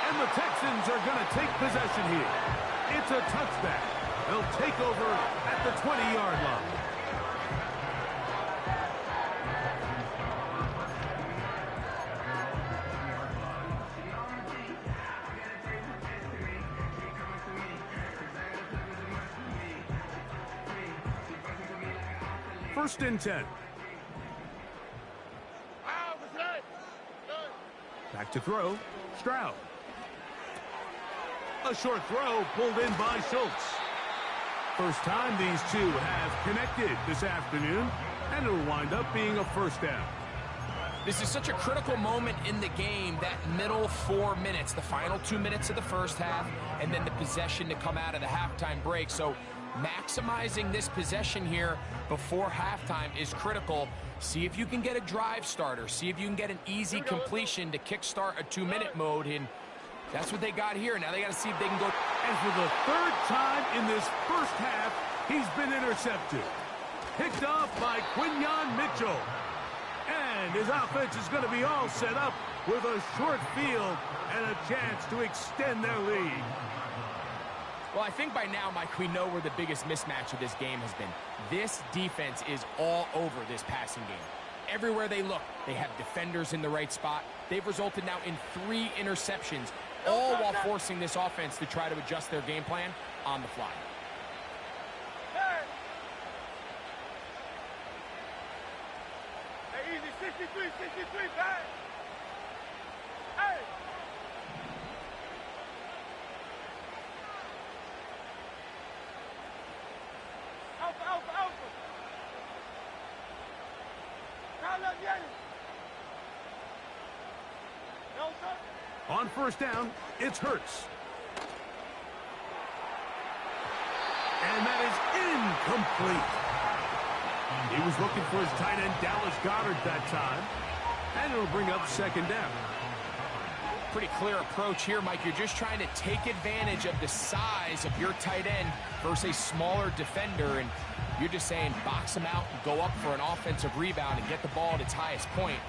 And the Texans are going to take possession here. It's a touchback. They'll take over at the 20-yard line. First and 10. Back to throw. Stroud. A short throw pulled in by Schultz. First time these two have connected this afternoon, and it'll wind up being a 1st down. This is such a critical moment in the game, that middle 4 minutes, the final 2 minutes of the first half, and then the possession to come out of the halftime break. So maximizing this possession here before halftime is critical. See if you can get a drive starter. See if you can get an easy completion to kickstart a 2-minute mode. And that's what they got here. Now they got to see if they can go. And for the 3rd time in this first half, he's been intercepted. Picked off by Quinyon Mitchell. And his offense is going to be all set up with a short field and a chance to extend their lead. Well, I think by now, Mike, we know where the biggest mismatch of this game has been. This defense is all over this passing game. Everywhere they look, they have defenders in the right spot. They've resulted now in 3 interceptions, all while forcing this offense to try to adjust their game plan on the fly. Hey, easy. 63, back. Hey. Alpha. On 1st down, it's Hurts. And that is incomplete. He was looking for his tight end, Dallas Goedert, that time. And it'll bring up 2nd down. Pretty clear approach here, Mike. You're just trying to take advantage of the size of your tight end versus a smaller defender. And you're just saying box him out and go up for an offensive rebound and get the ball at its highest point.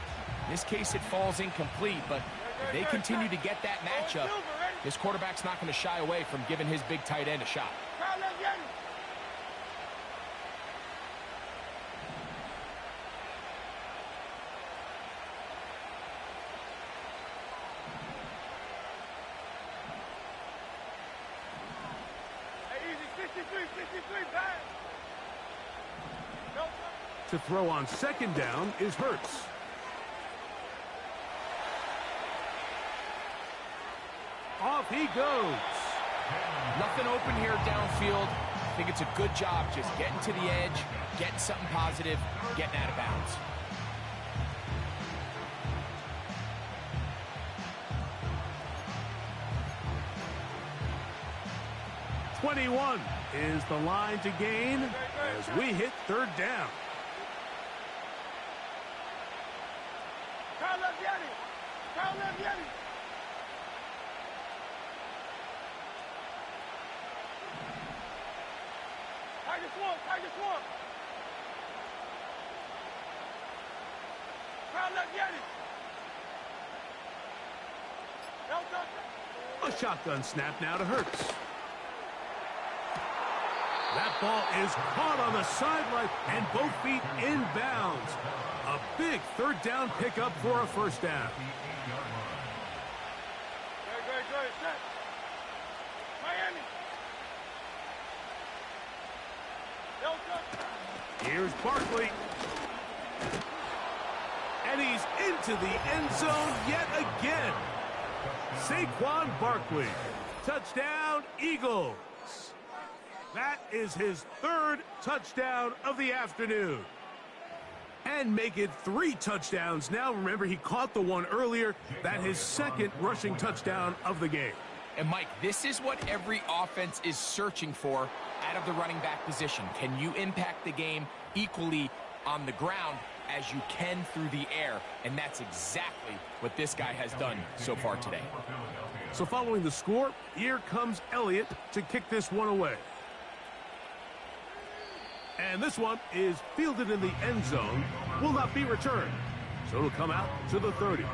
In this case, it falls incomplete, but if they continue to get that matchup, this quarterback's not going to shy away from giving his big tight end a shot. To throw on 2nd down is Hurts. Off he goes. Nothing open here downfield. I think it's a good job just getting to the edge, getting something positive, getting out of bounds. .21 is the line to gain as we hit 3rd down. Tiger swamp. Crowd left Yeti. A shotgun snap now to Hurts. That ball is caught on the sideline and both feet inbounds. A big third down pickup for a first down. Good. Set. Miami. Here's Barkley. And he's into the end zone yet again. Saquon Barkley. Touchdown, Eagles. That is his third touchdown of the afternoon. And make it 3 touchdowns now. Remember, he caught the one earlier. That his second rushing touchdown of the game. And, Mike, this is what every offense is searching for out of the running back position. Can you impact the game equally on the ground as you can through the air? And that's exactly what this guy has done so far today. So following the score, here comes Elliott to kick this one away. And this one is fielded in the end zone, will not be returned. So it'll come out to the 30.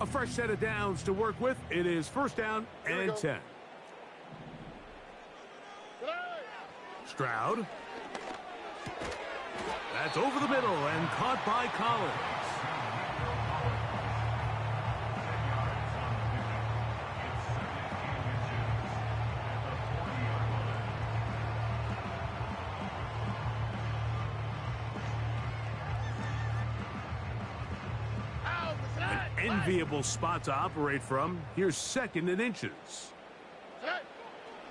A fresh set of downs to work with. It is first down and 10. Stroud. That's over the middle and caught by Collins. An enviable spot to operate from. Here's second and inches.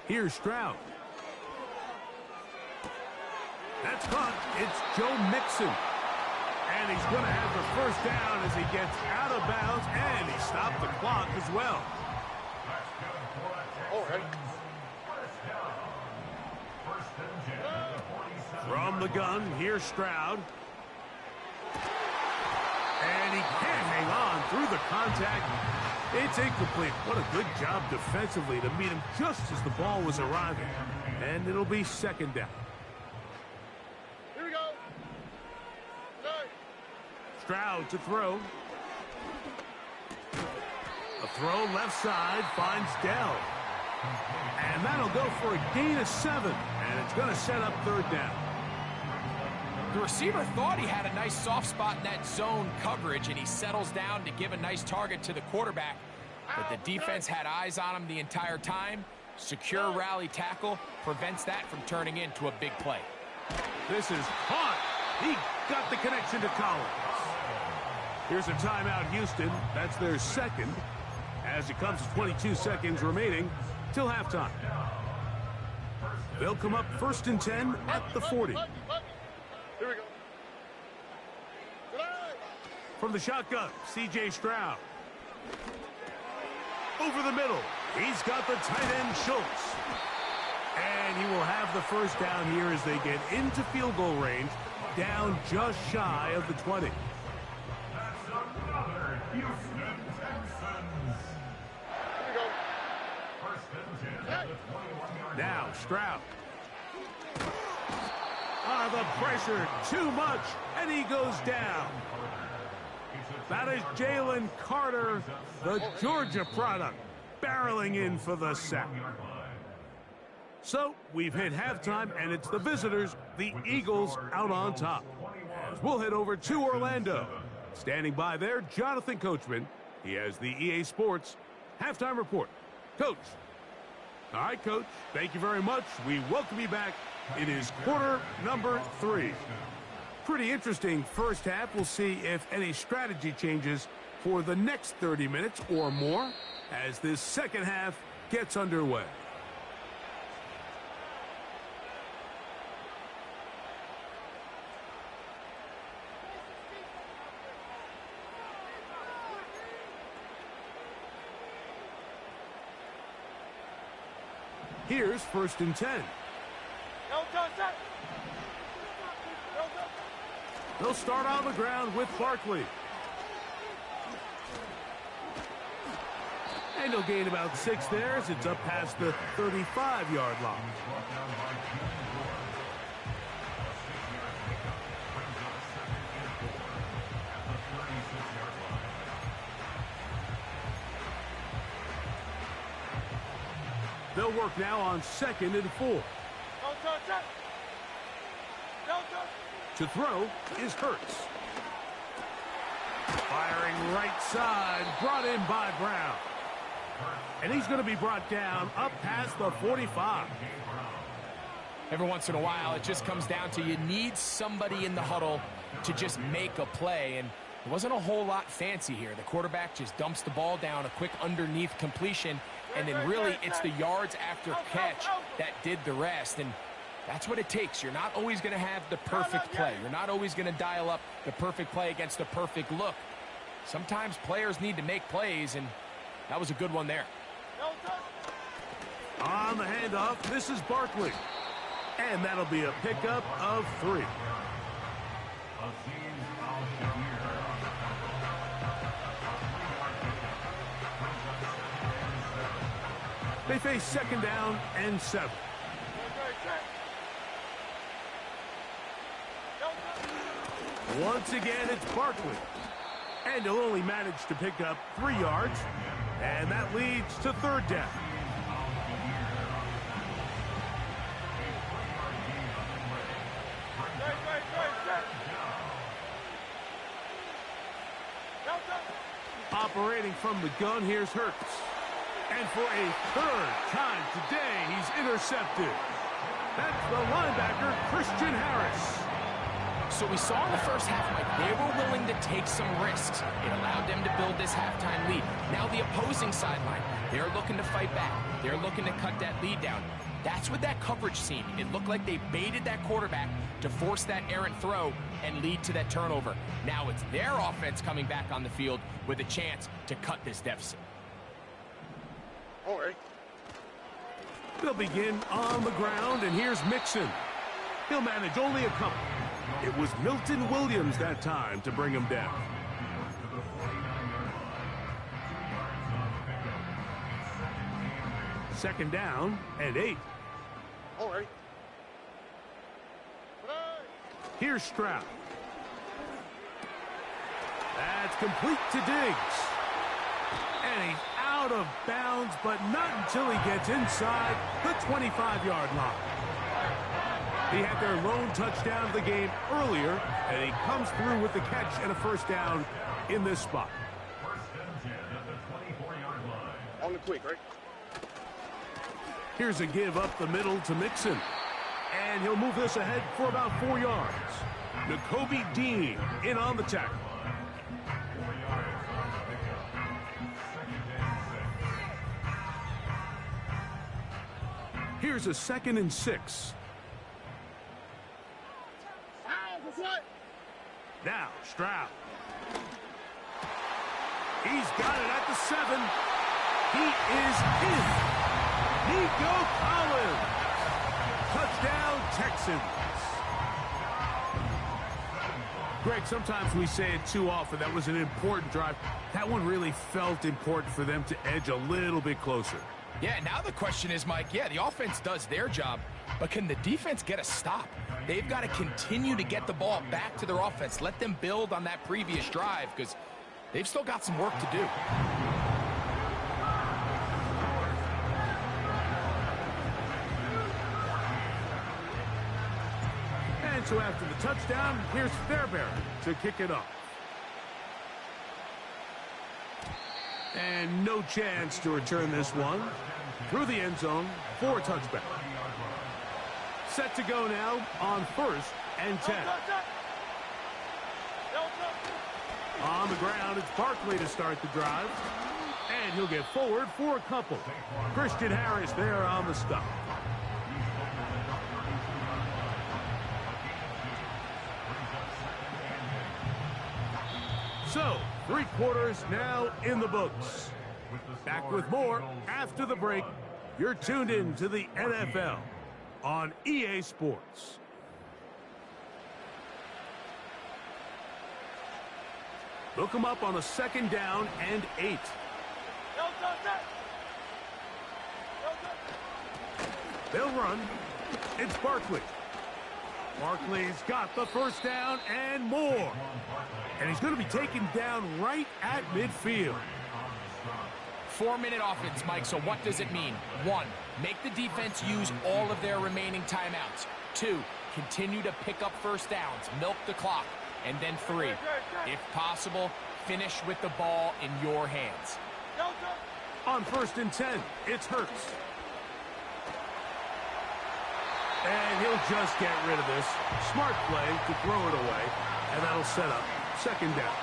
Here's Stroud. That's caught. It's Joe Mixon. And he's going to have the first down as he gets out of bounds, and he stopped the clock as well. From the gun, here's Stroud. And he can't hang on through the contact. It's incomplete. What a good job defensively to meet him just as the ball was arriving. And it'll be second down. Stroud to throw. A throw left side finds Dell. And that'll go for a gain of 7. And it's going to set up third down. The receiver thought he had a nice soft spot in that zone coverage, and he settles down to give a nice target to the quarterback. But the defense had eyes on him the entire time. Secure rally tackle prevents that from turning into a big play. This is caught. He got the connection to Collins. Here's a timeout, Houston. That's their second, as it comes to 22 seconds remaining till halftime. They'll come up first and 10 at the 40. Here we go. From the shotgun, C.J. Stroud. Over the middle, he's got the tight end Schultz. And he will have the first down here as they get into field goal range, down just shy of the 20. Houston Texans. Here we go. First and 10 at the 21-yard line. Now Stroud. The pressure, too much, and he goes down. That is Jalen Carter, the Georgia product, barreling in for the sack. So we've hit halftime, and it's the visitors, the Eagles, out on top. As we'll head over to Orlando. Standing by there, Jonathan Coachman. He has the EA Sports halftime report. Coach. All right, Coach. Thank you very much. We welcome you back. It is quarter number 3. Pretty interesting first half. We'll see if any strategy changes for the next 30 minutes or more as this second half gets underway. Here's first and 10. They'll start on the ground with Barkley. And he'll gain about 6 there as it's up past the 35-yard line. They'll work now on 2nd and 4. To throw is Hurts. Firing right side, brought in by Brown. And he's going to be brought down up past the 45. Every once in a while, it just comes down to you need somebody in the huddle to just make a play. And it wasn't a whole lot fancy here. The quarterback just dumps the ball down, a quick underneath completion, and then really it's the yards after catch that did the rest. And that's what it takes. You're not always going to have the perfect play. You're not always going to dial up the perfect play against the perfect look. Sometimes players need to make plays, and that was a good one there. On the handoff, this is Barkley. And that'll be a pickup of 3. They face 2nd down and 7. Once again, it's Barkley. And he'll only manage to pick up 3 yards. And that leads to 3rd down. Operating from the gun, here's Hurts. And for a 3rd time today, he's intercepted. That's the linebacker, Christian Harris. So we saw in the first half, Mike, they were willing to take some risks. It allowed them to build this halftime lead. Now the opposing sideline, they're looking to fight back. They're looking to cut that lead down. That's what that coverage seemed. It looked like they baited that quarterback to force that errant throw and lead to that turnover. Now it's their offense coming back on the field with a chance to cut this deficit. All right. They'll begin on the ground, and here's Mixon. He'll manage only a couple. It was Milton Williams that time to bring him down. Second down and 8. All right. Here's Stroud. That's complete to Diggs. And he's out of bounds, but not until he gets inside the 25-yard line. He had their lone touchdown of the game earlier, and he comes through with the catch and a 1st down in this spot. On the quick, right? Here's a give up the middle to Mixon. And he'll move this ahead for about 4 yards. Nakobe Dean in on the tackle. Here's a 2nd and 6. Now, Stroud. He's got it at the 7. He is in. Nico Collins. Touchdown, Texans. Greg, sometimes we say it too often. That was an important drive. That one really felt important for them to edge a little bit closer. Yeah, now the question is, Mike, yeah, the offense does their job, but can the defense get a stop? They've got to continue to get the ball back to their offense. Let them build on that previous drive because they've still got some work to do. And so after the touchdown, here's Fairbairn to kick it off. And no chance to return this one. Through the end zone for a touchback. Set to go now on 1st and 10. On the ground, it's Barkley to start the drive. And he'll get forward for a couple. Christian Harris there on the stop. So, 3 quarters now in the books. Back with more after the break. You're tuned in to the NFL on EA Sports. They'll come up on a 2nd down and 8. They'll run. It's Barkley. Barkley's got the first down and more. And he's going to be taken down right at midfield. 4-minute offense, Mike, so what does it mean? 1, make the defense use all of their remaining timeouts. 2, continue to pick up first downs, milk the clock. And then 3, if possible, finish with the ball in your hands. On 1st and 10, it's Hurts. And he'll just get rid of this. Smart play to throw it away. And that'll set up 2nd down.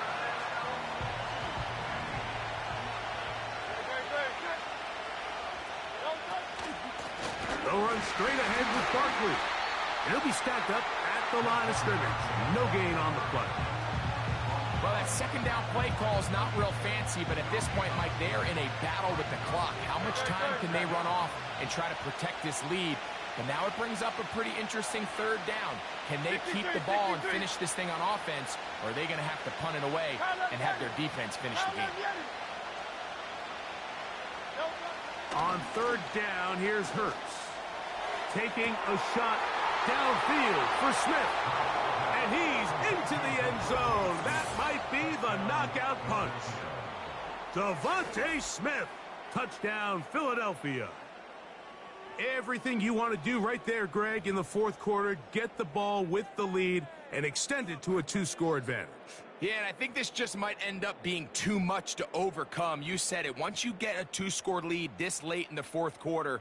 They'll run straight ahead with Barkley. And he'll be stacked up at the line of scrimmage. No gain on the play. Well, that 2nd down play call is not real fancy, but at this point, Mike, they're in a battle with the clock. How much time can they run off and try to protect this lead? But now it brings up a pretty interesting 3rd down. Can they keep the ball and finish this thing on offense, or are they going to have to punt it away and have their defense finish the game? On 3rd down, here's Hurts. Taking a shot downfield for Smith. And he's into the end zone. That might be the knockout punch. Devontae Smith. Touchdown, Philadelphia. Everything you want to do right there, Greg, in the 4th quarter. Get the ball with the lead and extend it to a 2-score advantage. Yeah, and I think this just might end up being too much to overcome. You said it. Once you get a 2-score lead this late in the 4th quarter,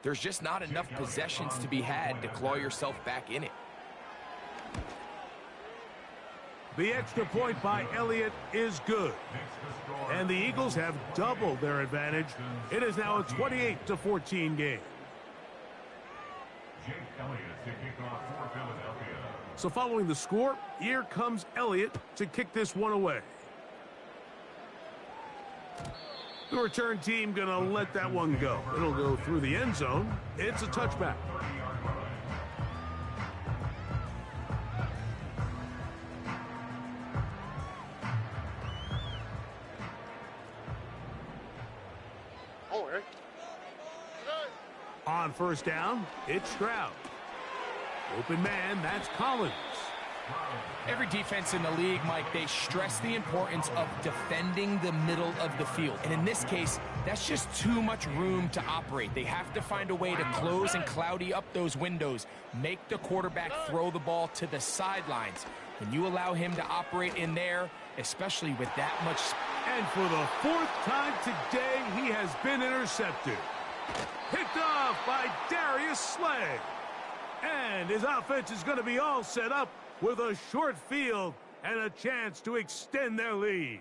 there's just not enough possessions to be had to claw yourself back in it. The extra point by Elliott is good. And the Eagles have doubled their advantage. It is now a 28-14 game. Jake Elliott to kick off for Philadelphia. So following the score, here comes Elliott to kick this one away. The return team going to let that one go. It'll go through the end zone. It's a touchback. On 1st down, it's Stroud. Open man, that's Collins. Every defense in the league, Mike, they stress the importance of defending the middle of the field. And in this case, that's just too much room to operate. They have to find a way to close and cloudy up those windows, make the quarterback throw the ball to the sidelines. When you allow him to operate in there, especially with that much... And for the 4th time today, he has been intercepted. Picked off by Darius Slay. And his offense is going to be all set up with a short field and a chance to extend their lead.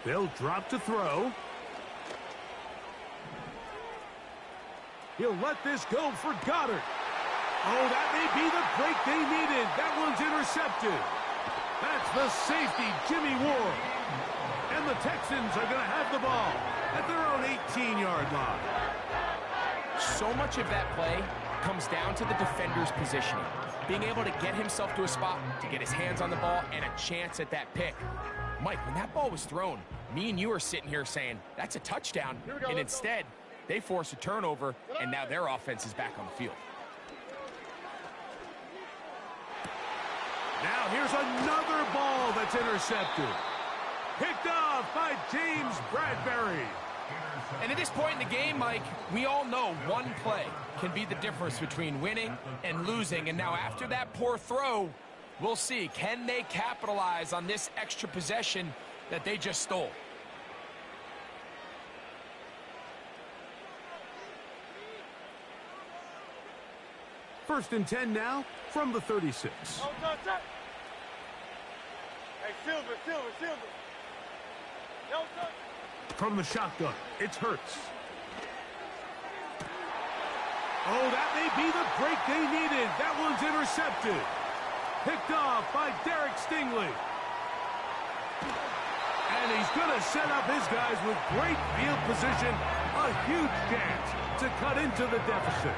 They'll drop to throw. He'll let this go for Goddard. Oh, that may be the break they needed. That one's intercepted. That's the safety, Jimmy Ward. And the Texans are going to have the ball at their own 18-yard line. So much of that play comes down to the defender's positioning. Being able to get himself to a spot, to get his hands on the ball, and a chance at that pick. Mike, when that ball was thrown, me and you are sitting here saying, that's a touchdown. And instead, they force a turnover, and now their offense is back on the field. Now here's another ball that's intercepted. Picked off by James Bradbury. And at this point in the game, Mike, we all know one play can be the difference between winning and losing. And now after that poor throw, we'll see, can they capitalize on this extra possession that they just stole? First and 10 now from the 36. Hey, Silver. From the shotgun, it's Hurts. Oh, that may be the break they needed. That one's intercepted. Picked off by Derek Stingley. And he's going to set up his guys with great field position. A huge chance to cut into the deficit.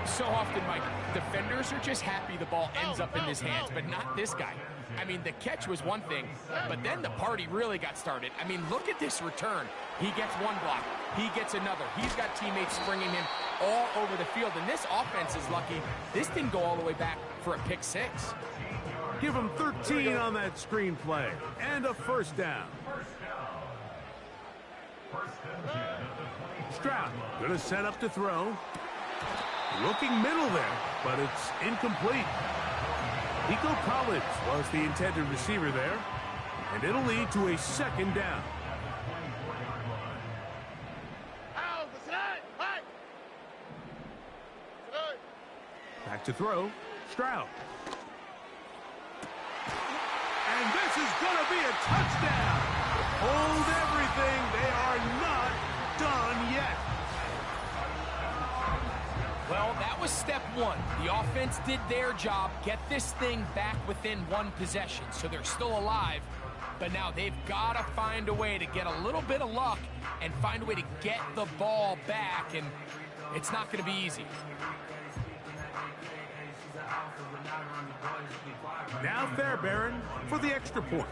So often, Mike, defenders are just happy the ball ends up in his hands, but not this guy. I mean, the catch was one thing, but then the party really got started. I mean, look at this return. He gets one block. He gets another. He's got teammates springing him all over the field, and this offense is lucky. This didn't go all the way back for a pick six. Give him 13 on that screenplay, and a first down. Stroud going to set up to throw. Looking middle there, but it's incomplete. Nico Collins was the intended receiver there, and it'll lead to a second down. Back to throw, Stroud. And this is going to be a touchdown. Hold everything. They are not done yet. Well, that was step one. The offense did their job, get this thing back within one possession, so they're still alive. But now they've got to find a way to get a little bit of luck and find a way to get the ball back, and it's not going to be easy. Now Fairbairn for the extra point.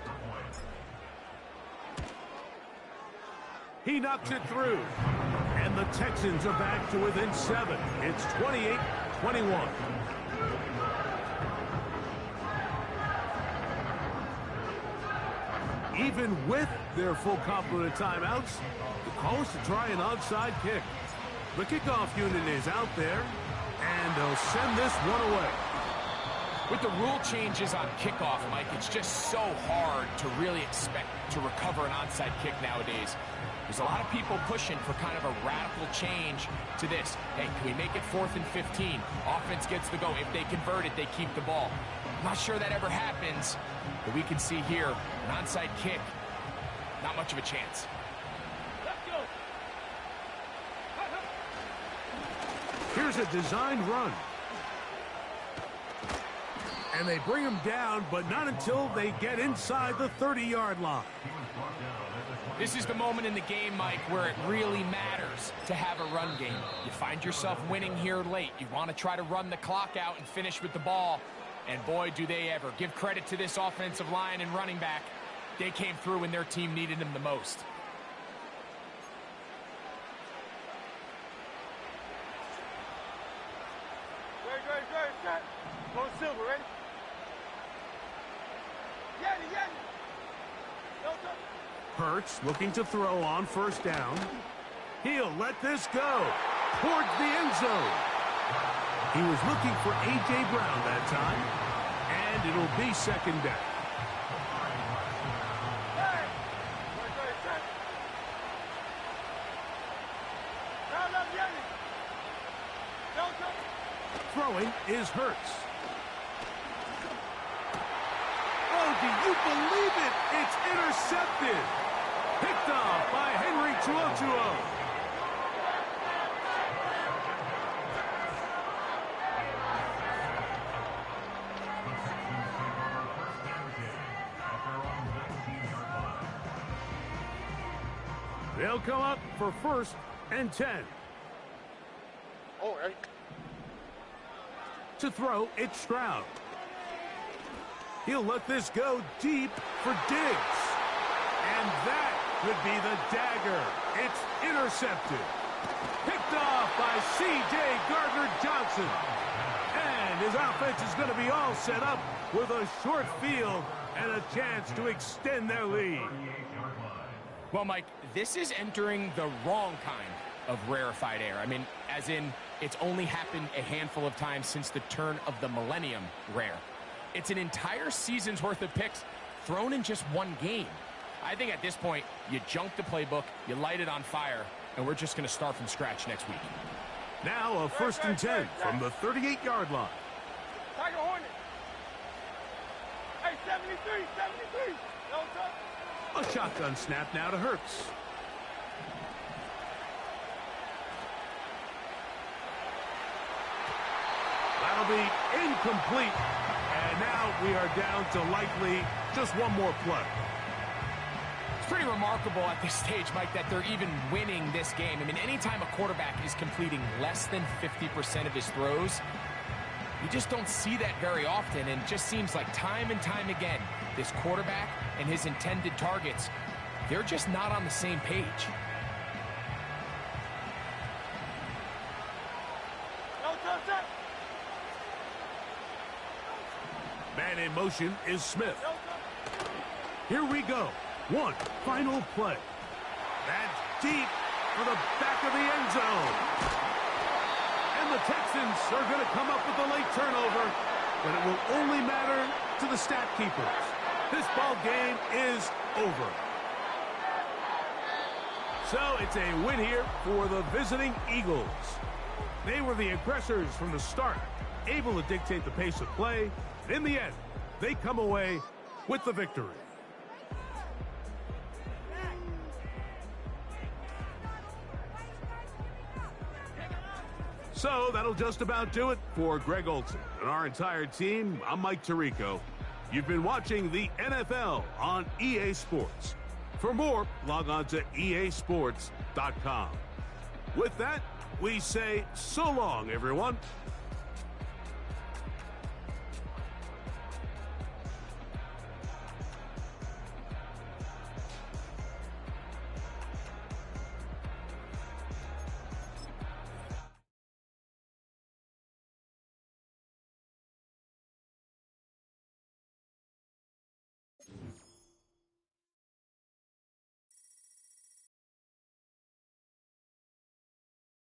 He knocks it through. And the Texans are back to within 7. It's 28-21. Even with their full complement of timeouts, the call is to try an onside kick. The kickoff unit is out there, and they'll send this one away. With the rule changes on kickoff, Mike, it's just so hard to really expect to recover an onside kick nowadays. There's a lot of people pushing for kind of a radical change to this. Hey, can we make it 4th and 15? Offense gets the go. If they convert it, they keep the ball. I'm not sure that ever happens, but we can see here an onside kick, not much of a chance. Here's a designed run. And they bring him down, but not until they get inside the 30-yard line. This is the moment in the game, Mike, where it really matters to have a run game. You find yourself winning here late. You want to try to run the clock out and finish with the ball. And boy, do they ever. Give credit to this offensive line and running back. They came through when their team needed them the most. Great, shot. Go Silver, ready? Yeti. Hurts looking to throw on first down. He'll let this go towards the end zone. He was looking for A.J. Brown that time, and it'll be second down. Throwing is Hurts. Oh, do you believe it? It's intercepted. Picked off by Henry Tuotuo. They'll come up for 1st and 10. Oh, right. To throw, it's Stroud. He'll let this go deep for Diggs. And that could be the dagger. It's intercepted. Picked off by C.J. Gardner-Johnson. And his offense is going to be all set up with a short field and a chance to extend their lead. Well, Mike, this is entering the wrong kind of rarefied air. I mean, as in, it's only happened a handful of times since the turn of the millennium rare. It's an entire season's worth of picks thrown in just one game. I think at this point, you junk the playbook, you light it on fire, and we're just going to start from scratch next week. Now a 1st and 10 from the 38-yard line. Tiger Hornet. Hey, 73. No touch. A shotgun snap now to Hurts. That'll be incomplete. And And now we are down to likely just one more play. It's pretty remarkable at this stage, Mike, that they're even winning this game. I mean, anytime a quarterback is completing less than 50% of his throws, you just don't see that very often, and it just seems like time and time again, this quarterback and his intended targets, they're just not on the same page. Man in motion is Smith. Here we go. One final play. That's deep for the back of the end zone. And the Texans are going to come up with a late turnover, but it will only matter to the stat keepers. This ball game is over. So it's a win here for the visiting Eagles. They were the aggressors from the start, able to dictate the pace of play. In the end, they come away with the victory. So that'll just about do it for Greg Olson and our entire team. I'm Mike Tirico. You've been watching the NFL on EA Sports. For more, log on to easports.com. With that, we say so long, everyone.